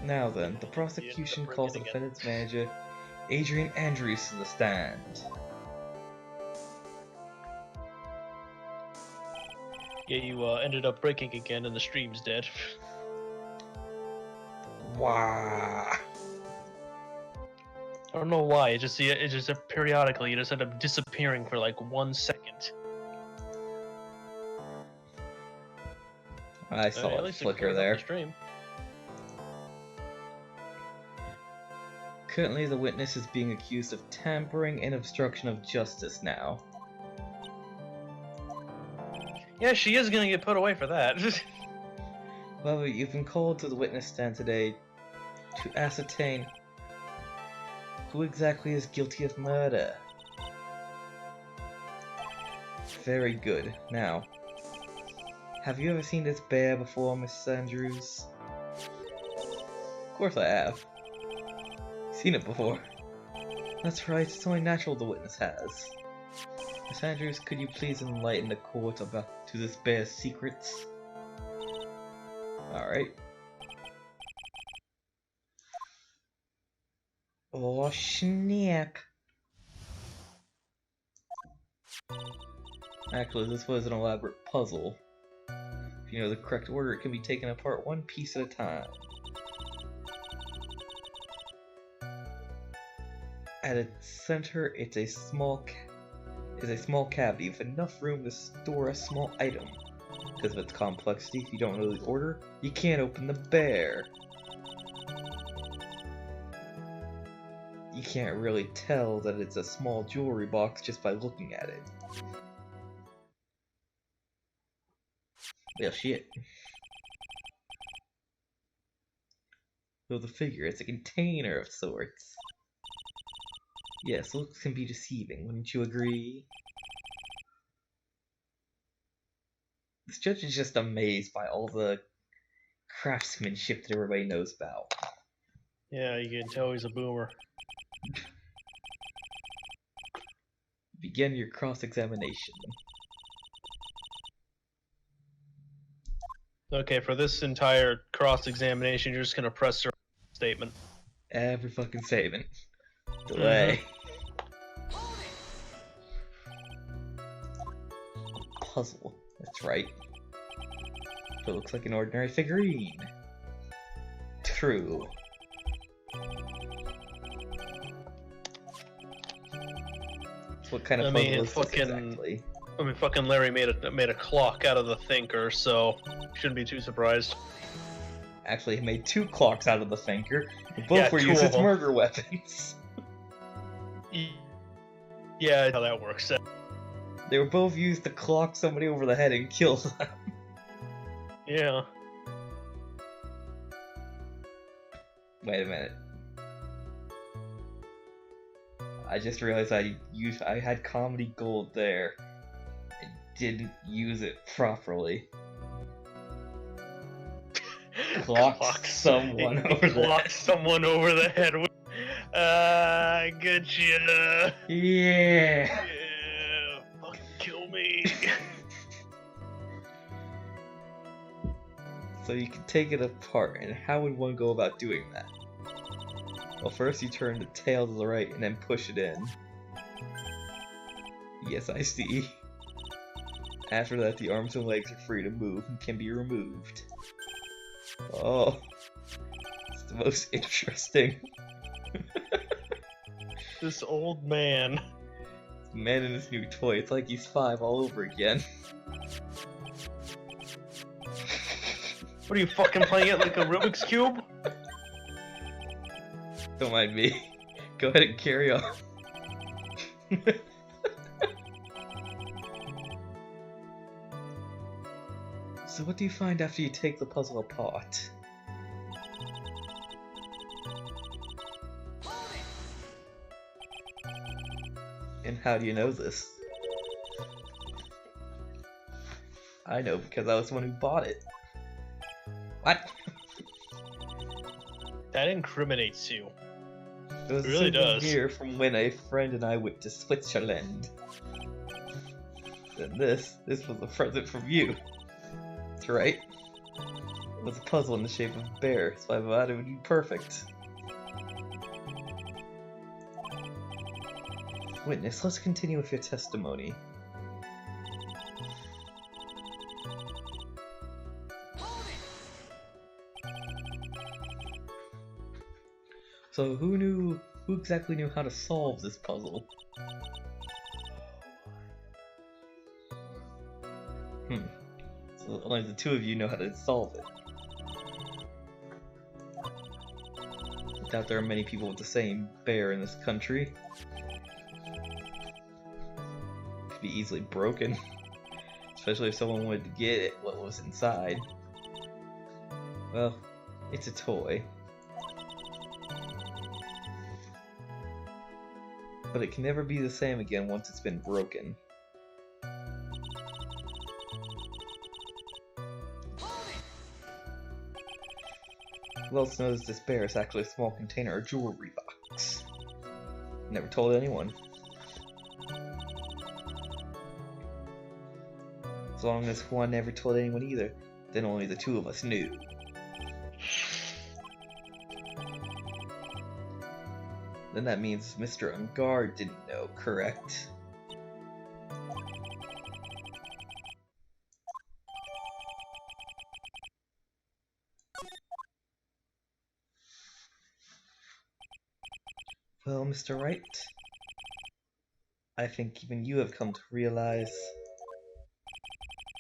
Now then, the prosecution calls the defendant's manager, Adrian Andrews, to the stand. Yeah, you ended up breaking again and the stream's dead. Wow. I don't know why, it just periodically you just end up disappearing for like 1 second. I saw at a least flicker cleared up there. the stream. Currently, the witness is being accused of tampering and obstruction of justice now. Yeah, she is gonna get put away for that. However, you've been called to the witness stand today to ascertain who exactly is guilty of murder. Very good. Now, have you ever seen this bear before, Miss Andrews? Of course I have. Seen it before. That's right, it's only natural the witness has. Miss Andrews, could you please enlighten the court about to this bear's secrets? Alright. Oh snap. Actually, this was an elaborate puzzle. If you know the correct order, it can be taken apart one piece at a time. At its center, it's a small cavity with enough room to store a small item. Because of its complexity, if you don't know the order, you can't open the bear. You can't really tell that it's a small jewelry box just by looking at it. Well, shit. So the figure, it's a container of sorts. Yes, looks can be deceiving, wouldn't you agree? This judge is just amazed by all the craftsmanship that everybody knows about. Yeah, you can tell he's a boomer. Begin your cross-examination. Okay, for this entire cross-examination, you're just gonna press her statement. Every fucking statement. Delay. puzzle. That's right. It looks like an ordinary figurine. True. So what kind of puzzle is this exactly? I mean, fucking Larry made a clock out of the thinker, so shouldn't be too surprised. Actually, he made 2 clocks out of the thinker. Both were 2 used of as them. murder weapons. Yeah, how that works. They were both used to clock somebody over the head and kill them. Yeah. Wait a minute. I just realized I had comedy gold there. I didn't use it properly. Clocked someone over the head. Clocked someone over the head. I get you. Yeah. Yeah. Fucking kill me. So you can take it apart, and how would one go about doing that? Well, first you turn the tail to the right and then push it in. Yes, I see. After that, the arms and legs are free to move and can be removed. Oh, it's the most interesting. This old man. Man and his new toy, it's like he's 5 all over again. What are you fucking playing it like a Rubik's Cube? Don't mind me. Go ahead and carry on. So what do you find after you take the puzzle apart? And how do you know this? I know because I was the one who bought it. What? That incriminates you. It was It really does. Here from when a friend and I went to Switzerland. And this was a present from you. That's right. It was a puzzle in the shape of a bear, so I thought it would be perfect. Witness, let's continue with your testimony. So who exactly knew how to solve this puzzle? So only the 2 of you know how to solve it. I doubt there are many people with the same bear in this country. Could be easily broken. Especially if someone wanted to get it, what was inside. Well, it's a toy. But it can never be the same again once it's been broken. Who else knows this bear is actually a small container or jewelry box? Never told anyone. As long as one never told anyone either, then only the 2 of us knew. Then that means Mr. Ungard didn't know, correct? Well, Mr. Wright, I think even you have come to realize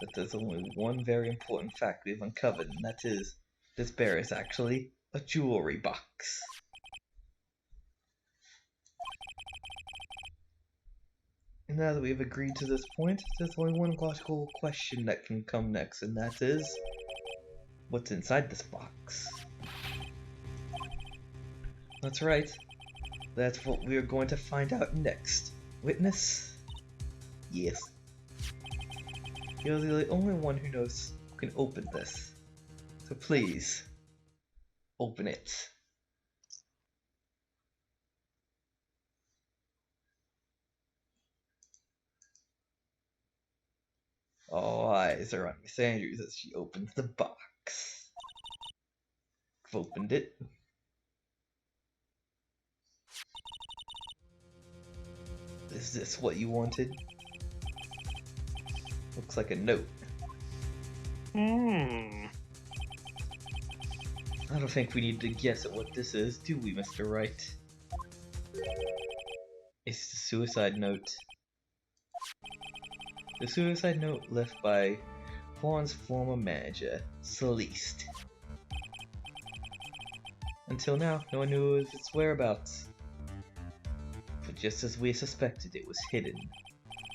that there's only one very important fact we've uncovered, and that is, this bear is actually a jewelry box. And now that we've agreed to this point, there's only one logical question that can come next, and that is, what's inside this box? That's right. That's what we are going to find out next. Witness? Yes. You're the only one who knows who can open this. So please, open it. All eyes are on Miss Andrews as she opens the box. I've opened it. Is this what you wanted? Well, looks like a note. Hmm. I don't think we need to guess at what this is, do we, Mr. Wright? It's the suicide note. The suicide note left by Juan's former manager, Celeste. Until now, no one knew of its whereabouts. But just as we suspected, it was hidden.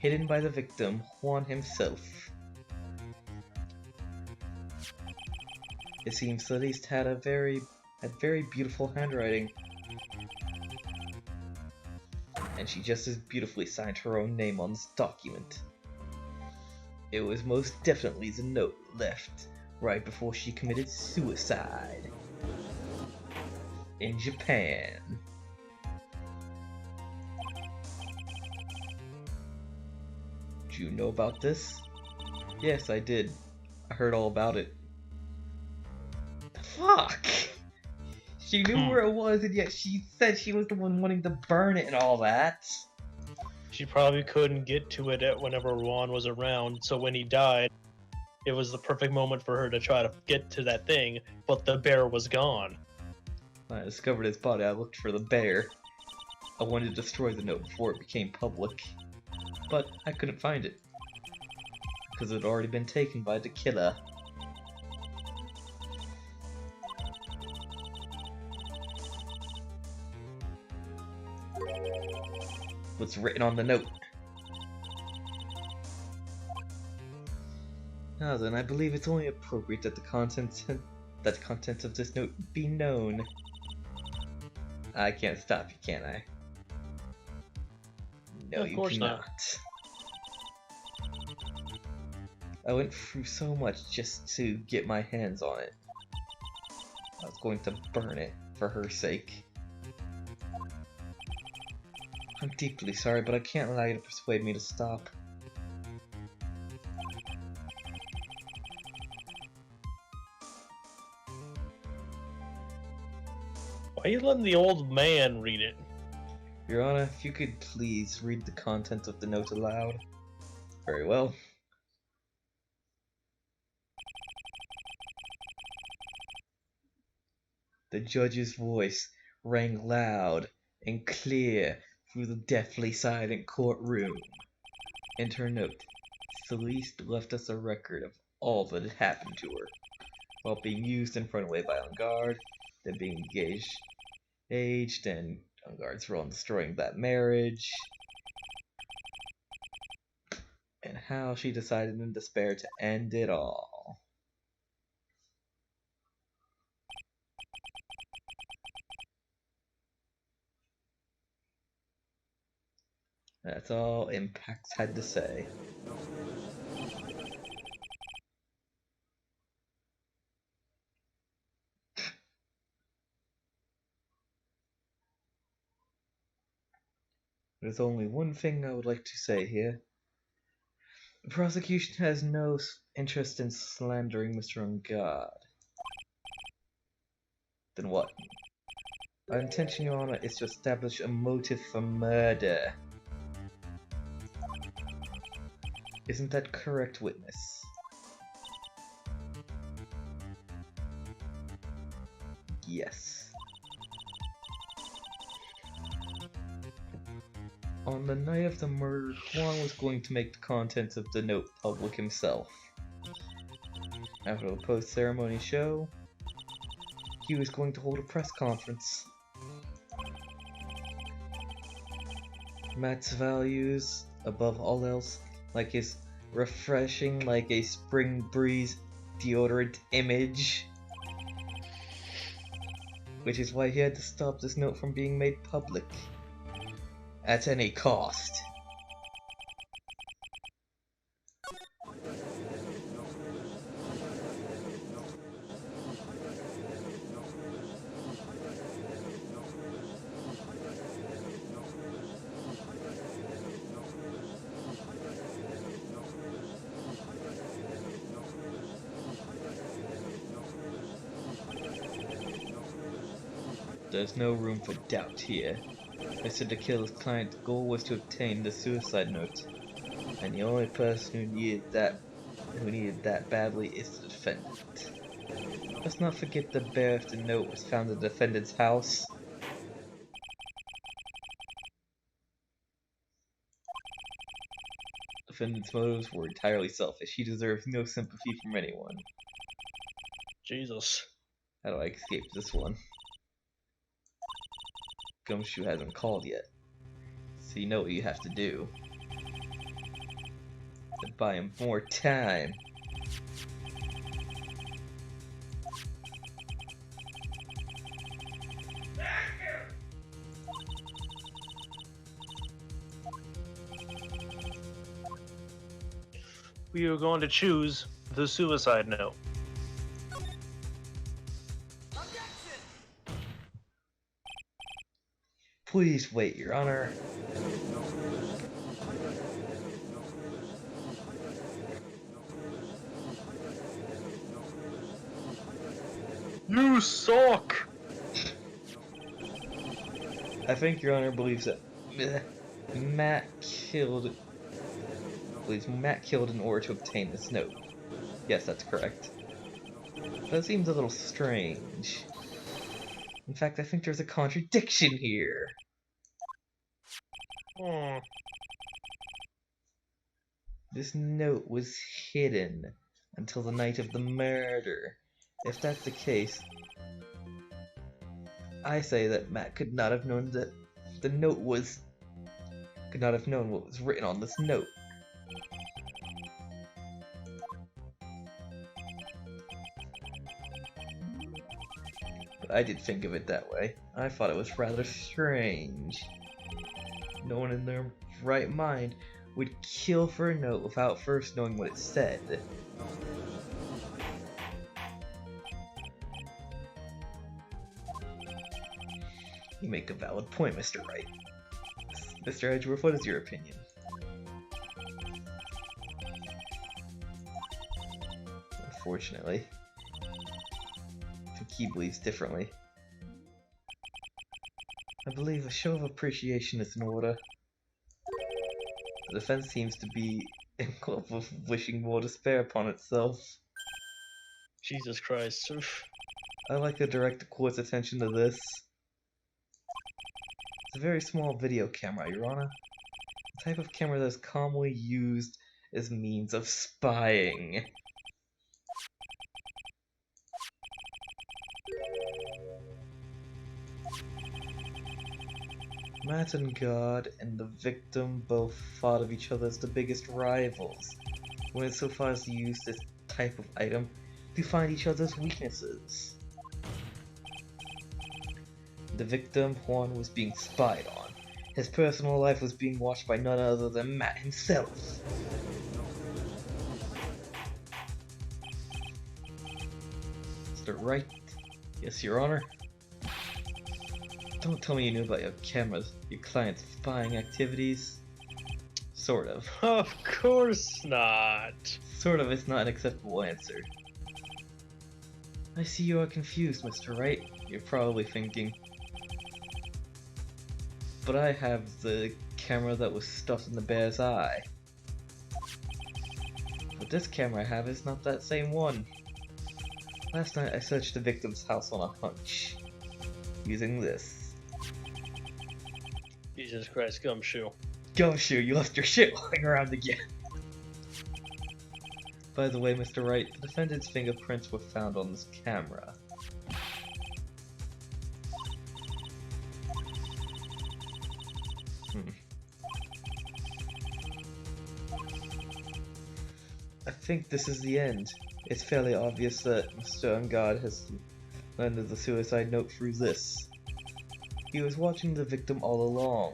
Hidden by the victim, Juan himself. It seems Celeste had very beautiful handwriting. And she just as beautifully signed her own name on this document. It was most definitely the note left right before she committed suicide. In Japan. Did you know about this? Yes, I did. I heard all about it. Fuck! She knew where it was, and yet she said she was the one wanting to burn it and all that. She probably couldn't get to it whenever Juan was around, so when he died, it was the perfect moment for her to try to get to that thing, but the bear was gone. When I discovered his body, I looked for the bear. I wanted to destroy the note before it became public, but I couldn't find it, because it had already been taken by the killer. What's written on the note? Now then, I believe it's only appropriate that the contents of this note be known. I can't stop you, can I? No, Of course you not. cannot. I went through so much just to get my hands on it. I was going to burn it for her sake. I'm deeply sorry, but I can't allow you to persuade me to stop. Why are you letting the old man read it? Your Honor, if you could please read the content of the note aloud. Very well. The judge's voice rang loud and clear through the deathly silent courtroom. In her note, Celeste left us a record of all that had happened to her, while being used in front away by on guard, then being aged, and on guard's role in destroying that marriage, and how she decided in despair to end it all. That's all Impacts had to say. There's only one thing I would like to say here. The prosecution has no interest in slandering Mr. Ungard. Then what? Our intention, Your Honor, is to establish a motive for murder. Isn't that correct, witness? Yes. On the night of the murder, Juan was going to make the contents of the note public himself. After the post-ceremony show, he was going to hold a press conference. Matt's values, above all else, like his refreshing like a spring breeze deodorant image. Which is why he had to stop this note from being made public. At any cost. There's no room for doubt here. Mr. DeKill's client's goal was to obtain the suicide note. And the only person who needed that badly is the defendant. Let's not forget the bear if the note was found in the defendant's house. The defendant's motives were entirely selfish. He deserves no sympathy from anyone. Jesus. How do I escape this one? Gumshoe hasn't called yet. So you know what you have to do. To buy him more time. We are going to choose the suicide note. Please wait, Your Honor. You suck! I think Your Honor believes that Matt killed in order to obtain this note. Yes, that's correct. That seems a little strange. In fact, I think there's a contradiction here. This note was hidden until the night of the murder. If that's the case, I say that Matt could not have known that the note was... could not have known what was written on this note. But I did think of it that way. I thought it was rather strange. No one in their right mind would kill for a note without first knowing what it said. You make a valid point, Mr. Wright. Mr. Edgeworth, what is your opinion? Unfortunately, I think he believes differently. I believe a show of appreciation is in order. The defense seems to be incapable of wishing more despair upon itself. Jesus Christ. I'd like to direct the court's attention to this. It's a very small video camera, Your Honor. The type of camera that is commonly used as means of spying. Matt and God and the victim both thought of each other as the biggest rivals. Went so far as to use this type of item to find each other's weaknesses. The victim, Juan, was being spied on. His personal life was being watched by none other than Matt himself. Mr. Wright? Yes, Your Honor? Don't tell me you knew about your cameras, your client's spying activities. Sort of. Of course not. Sort of is not an acceptable answer. I see you are confused, Mr. Wright. You're probably thinking, but I have the camera that was stuffed in the bear's eye. But this camera I have is not that same one. Last night I searched the victim's house on a hunch, using this. Jesus Christ, Gumshoe. Gumshoe, you left your shit lying around again. By the way, Mr. Wright, the defendant's fingerprints were found on this camera. I think this is the end. It's fairly obvious that Mr. Ungod has learned of the suicide note through this. He was watching the victim all along.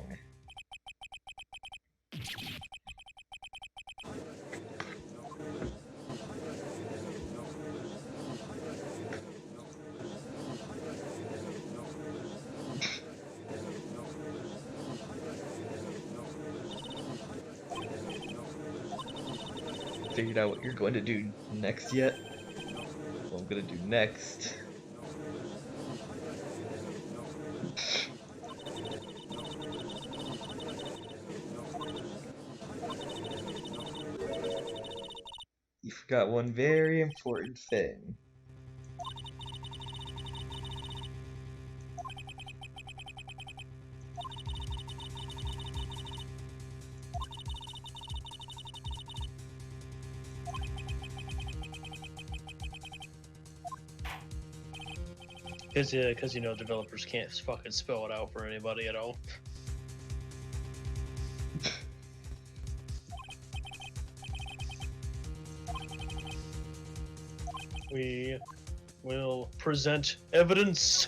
Figured out what you're going to do next yet? What I'm gonna do next. forgot one very important thing. Because you know developers can't fucking spell it out for anybody at all. We will present evidence.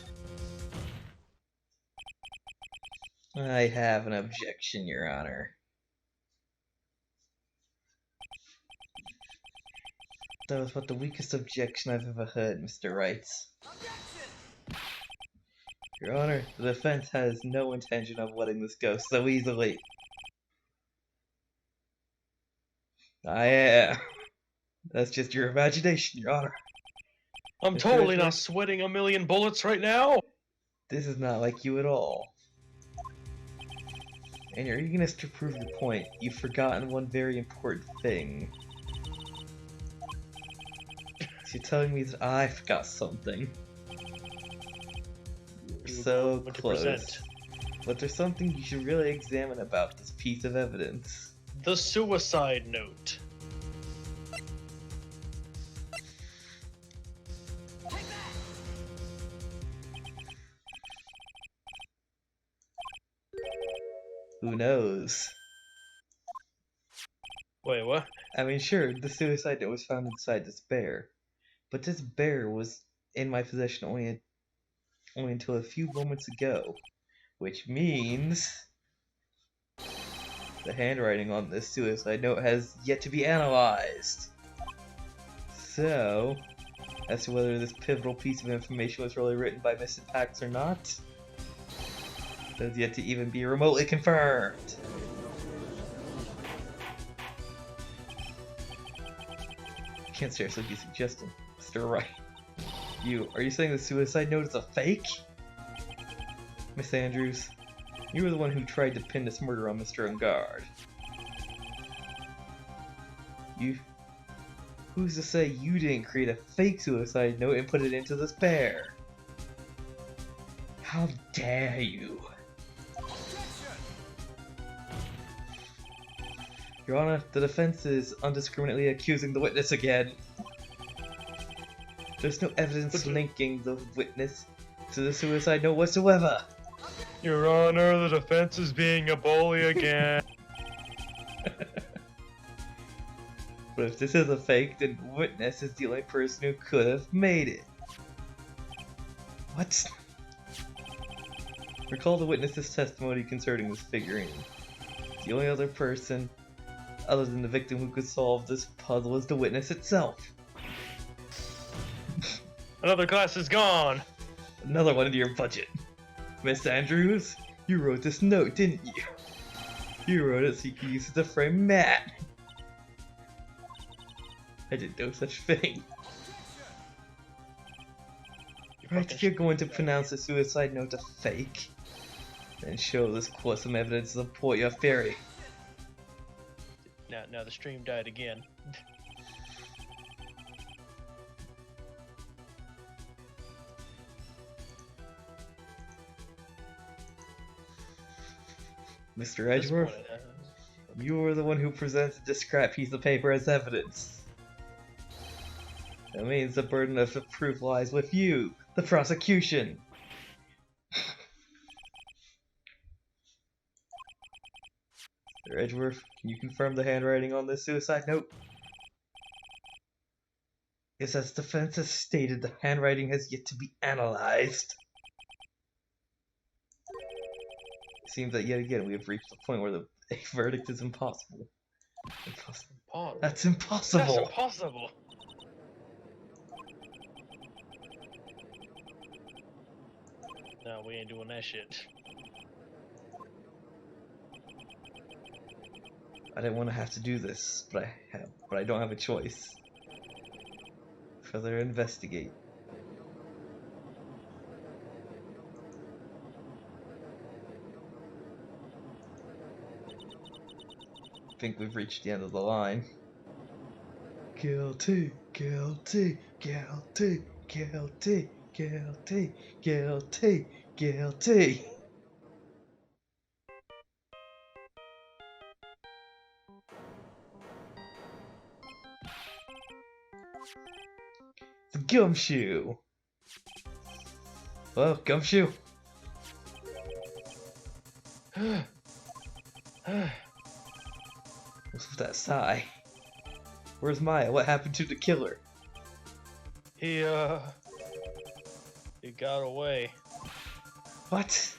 I have an objection, Your Honor. That was about the weakest objection I've ever heard, Mr. Wright. Your Honor, the defense has no intention of letting this go so easily. I am. That's just your imagination, Your Honor. I'm Mr. totally Edgeworth? not sweating a million bullets right now. This is not like you at all. In your eagerness to prove your point, you've forgotten one very important thing. So you're telling me that I forgot something. We're so close. But there's something you should really examine about this piece of evidence. The suicide note. Who knows? Wait, what? I mean, sure, the suicide note was found inside this bear. But this bear was in my possession only until a few moments ago. Which means the handwriting on this suicide note has yet to be analyzed. So, as to whether this pivotal piece of information was really written by Mrs. Pax or not, has yet to even be remotely confirmed. I can't seriously be suggesting, Mr. Wright. Are you saying the suicide note is a fake? Miss Andrews, you were the one who tried to pin this murder on Mr. Ungard. Who's to say you didn't create a fake suicide note and put it into this bear? How dare you? Your Honor, the defense is undiscriminately accusing the witness again. There's no evidence linking the witness to the suicide note whatsoever. Your Honor, the defense is being a bully again. But if this is a fake, then the witness is the only person who could have made it. What? Recall the witness's testimony concerning this figurine. The only other person, other than the victim, who could solve this puzzle is the witness itself. Another class is gone. Another one into your budget. Miss Andrews, you wrote this note, didn't you? You wrote it so you could use it to frame Matt. I did no such thing. Right, if you're going to pronounce a suicide note a fake, then show this court some evidence to support your theory. Now the stream died again. Mr. Edgeworth, you're the one who presented this scrap piece of paper as evidence. That means the burden of the proof lies with you, the prosecution. Mr. Edgeworth, can you confirm the handwriting on this suicide note? Yes, as defense has stated, the handwriting has yet to be analyzed. It seems that yet again we have reached the point where a verdict is impossible. Impossible. That's impossible! That's impossible! No, we ain't doing that shit. I didn't want to have to do this, but I don't have a choice. Further investigate. I think we've reached the end of the line. Guilty, guilty, guilty, guilty, guilty, guilty, guilty. The Gumshoe. Well, Gumshoe. What's with that sigh? Where's Maya? What happened to the killer? He got away. What?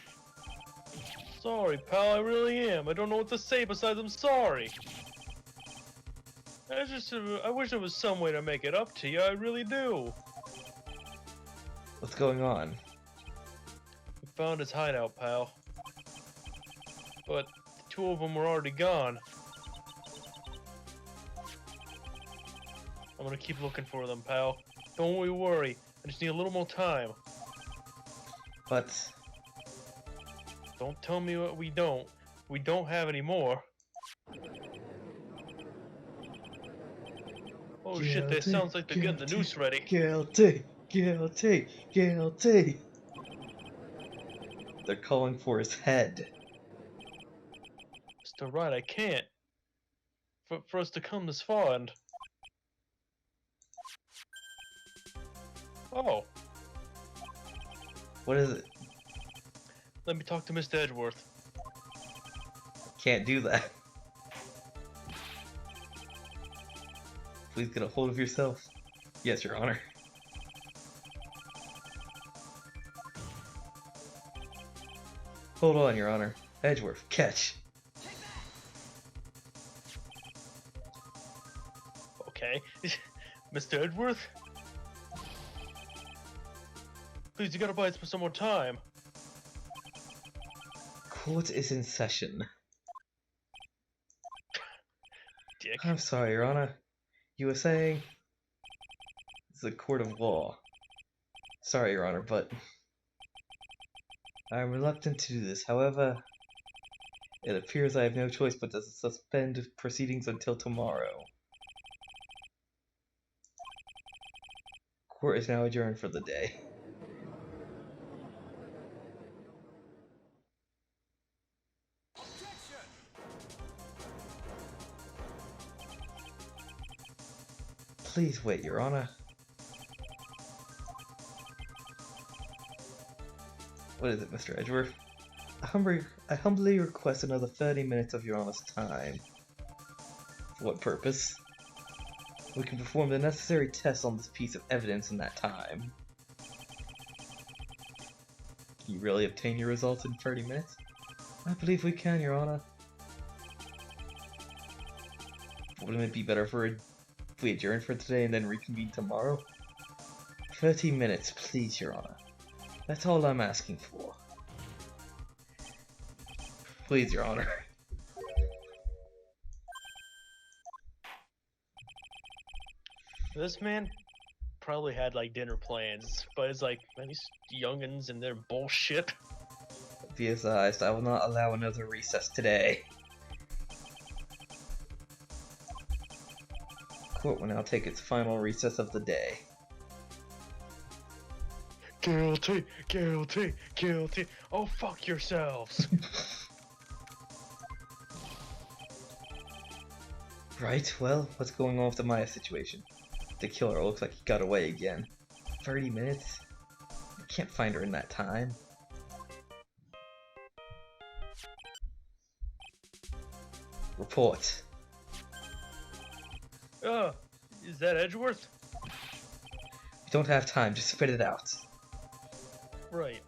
Sorry, pal, I really am. I don't know what to say besides I'm sorry. I wish there was some way to make it up to you, I really do. What's going on? We found his hideout, pal. But the two of them were already gone. I'm gonna keep looking for them, pal. Don't worry, I just need a little more time. But Don't tell me what we don't. We don't have any more. Oh shit, that sounds like they're getting the noose ready. Guilty, guilty, guilty. They're calling for his head. Mr. Wright, I can't. For us to come this far and... Oh, What is it? let me talk to Mr. Edgeworth. Can't do that. Please get a hold of yourself. Yes, Your Honor. Hold on, Your Honor. Edgeworth, catch. Okay. Mr. Edgeworth? Please, you gotta buy us for some more time. Court is in session. Dick. I'm sorry, Your Honor. You were saying... It's a court of law. Sorry, Your Honor, but... I'm reluctant to do this. However, it appears I have no choice but to suspend proceedings until tomorrow. Court is now adjourned for the day. Please wait, Your Honor. What is it, Mr. Edgeworth? I humbly request another 30 minutes of Your Honor's time. For what purpose? We can perform the necessary tests on this piece of evidence in that time. Can you really obtain your results in 30 minutes? I believe we can, Your Honor. Wouldn't it be better if we adjourn for today and then reconvene tomorrow? 30 minutes, please, Your Honor. That's all I'm asking for. Please, Your Honor. This man probably had like dinner plans, but it's like, man, these youngins and their bullshit. Be advised, I will not allow another recess today. Court will now take its final recess of the day. Guilty, guilty, guilty. Oh, fuck yourselves. Right, well, what's going on with the Maya situation? The killer looks like he got away again. 30 minutes? I can't find her in that time. Report. Is that Edgeworth? We don't have time, just spit it out. Right.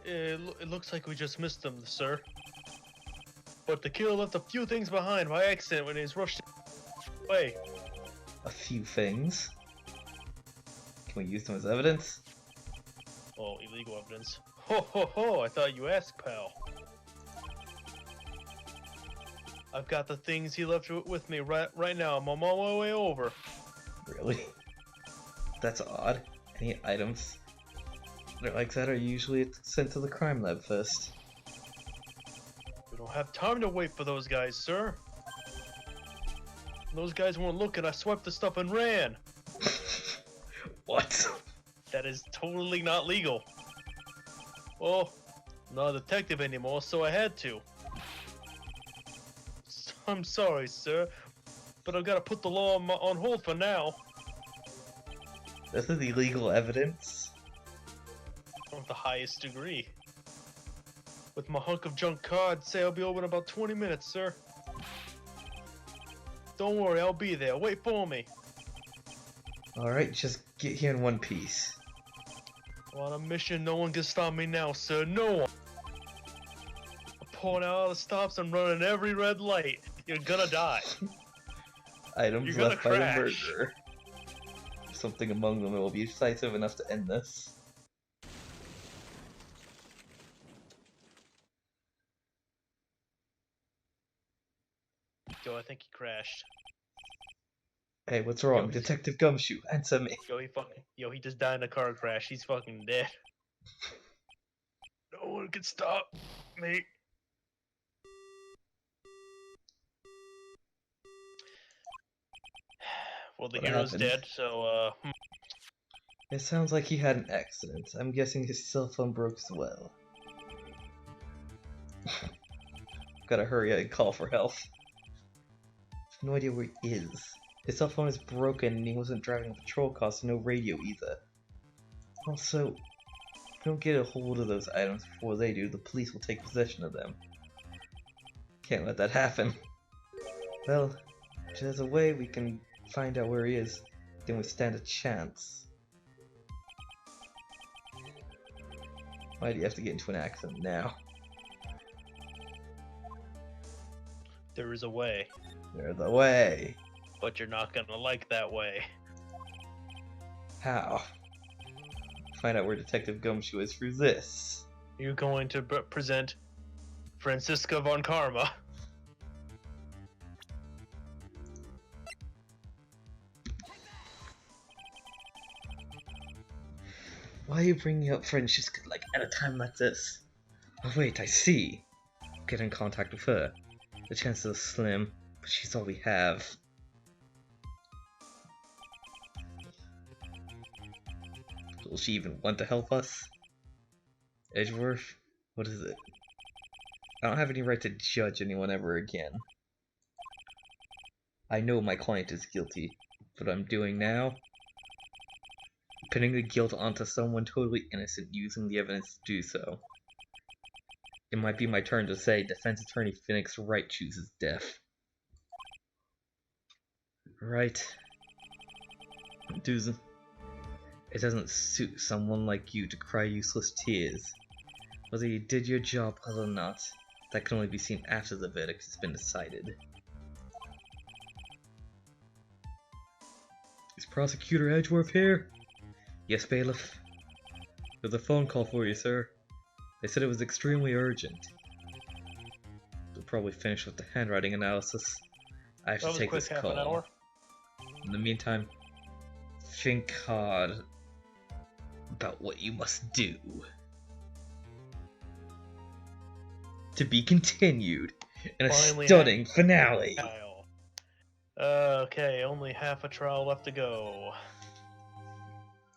It looks like we just missed them, sir. But the killer left a few things behind by accident when he was rushed away. A few things. Can we use them as evidence? Oh, illegal evidence. Ho ho ho, I thought you asked, pal. I've got the things he left with me right now. I'm on my way over. Really? That's odd. Any items that are like that are usually sent to the crime lab first. We don't have time to wait for those guys, sir. Those guys weren't looking. I swept the stuff and ran. What? That is totally not legal. Well, I'm not a detective anymore, so I had to. I'm sorry, sir, but I've got to put the law on hold for now. This is illegal evidence. Of the highest degree. With my hunk of junk car, I'd say I'll be over in about 20 minutes, sir. Don't worry, I'll be there. Wait for me. Alright, just get here in one piece. I'm on a mission. No one can stop me now, sir. No one. I'm pulling out all the stops. I'm running every red light. You're gonna die. Items You're left gonna by the crash. murderer. Something among them that will be decisive enough to end this. Yo, I think he crashed. Hey, what's wrong? Yo, he's- Detective Gumshoe, answer me. Yo, he just died in a car crash. He's fucking dead. No one can stop me. Well, the What hero's happened? dead, so, It sounds like he had an accident. I'm guessing his cell phone broke as well. Gotta hurry and call for help. No idea where he is. His cell phone is broken and he wasn't driving a patrol car, so no radio either. Also, if we don't get a hold of those items before they do, the police will take possession of them. Can't let that happen. Well, if there's a way we can find out where he is, then we stand a chance. Why do you have to get into an accident now? there is a way. There's a way. But you're not gonna like that way. How? Find out where Detective Gumshoe is through this. You're going to present Franziska von Karma. Why are you bringing up Franziska like at a time like this? Oh wait, I see. Get in contact with her. The chances are slim, but she's all we have. Will she even want to help us? Edgeworth? What is it? I don't have any right to judge anyone ever again. I know my client is guilty. What I'm doing now? Pinning the guilt onto someone totally innocent, using the evidence to do so. It might be my turn to say defense attorney Phoenix Wright chooses death. Right. Dude, it doesn't suit someone like you to cry useless tears. Whether you did your job well or not, that can only be seen after the verdict has been decided. Is Prosecutor Edgeworth here? Yes, bailiff. There's a phone call for you, sir. They said it was extremely urgent. They'll probably finish with the handwriting analysis. I have to take this half an call. hour. In the meantime, think hard about what you must do. To be continued in a Finally, stunning finale. Okay, only half a trial left to go.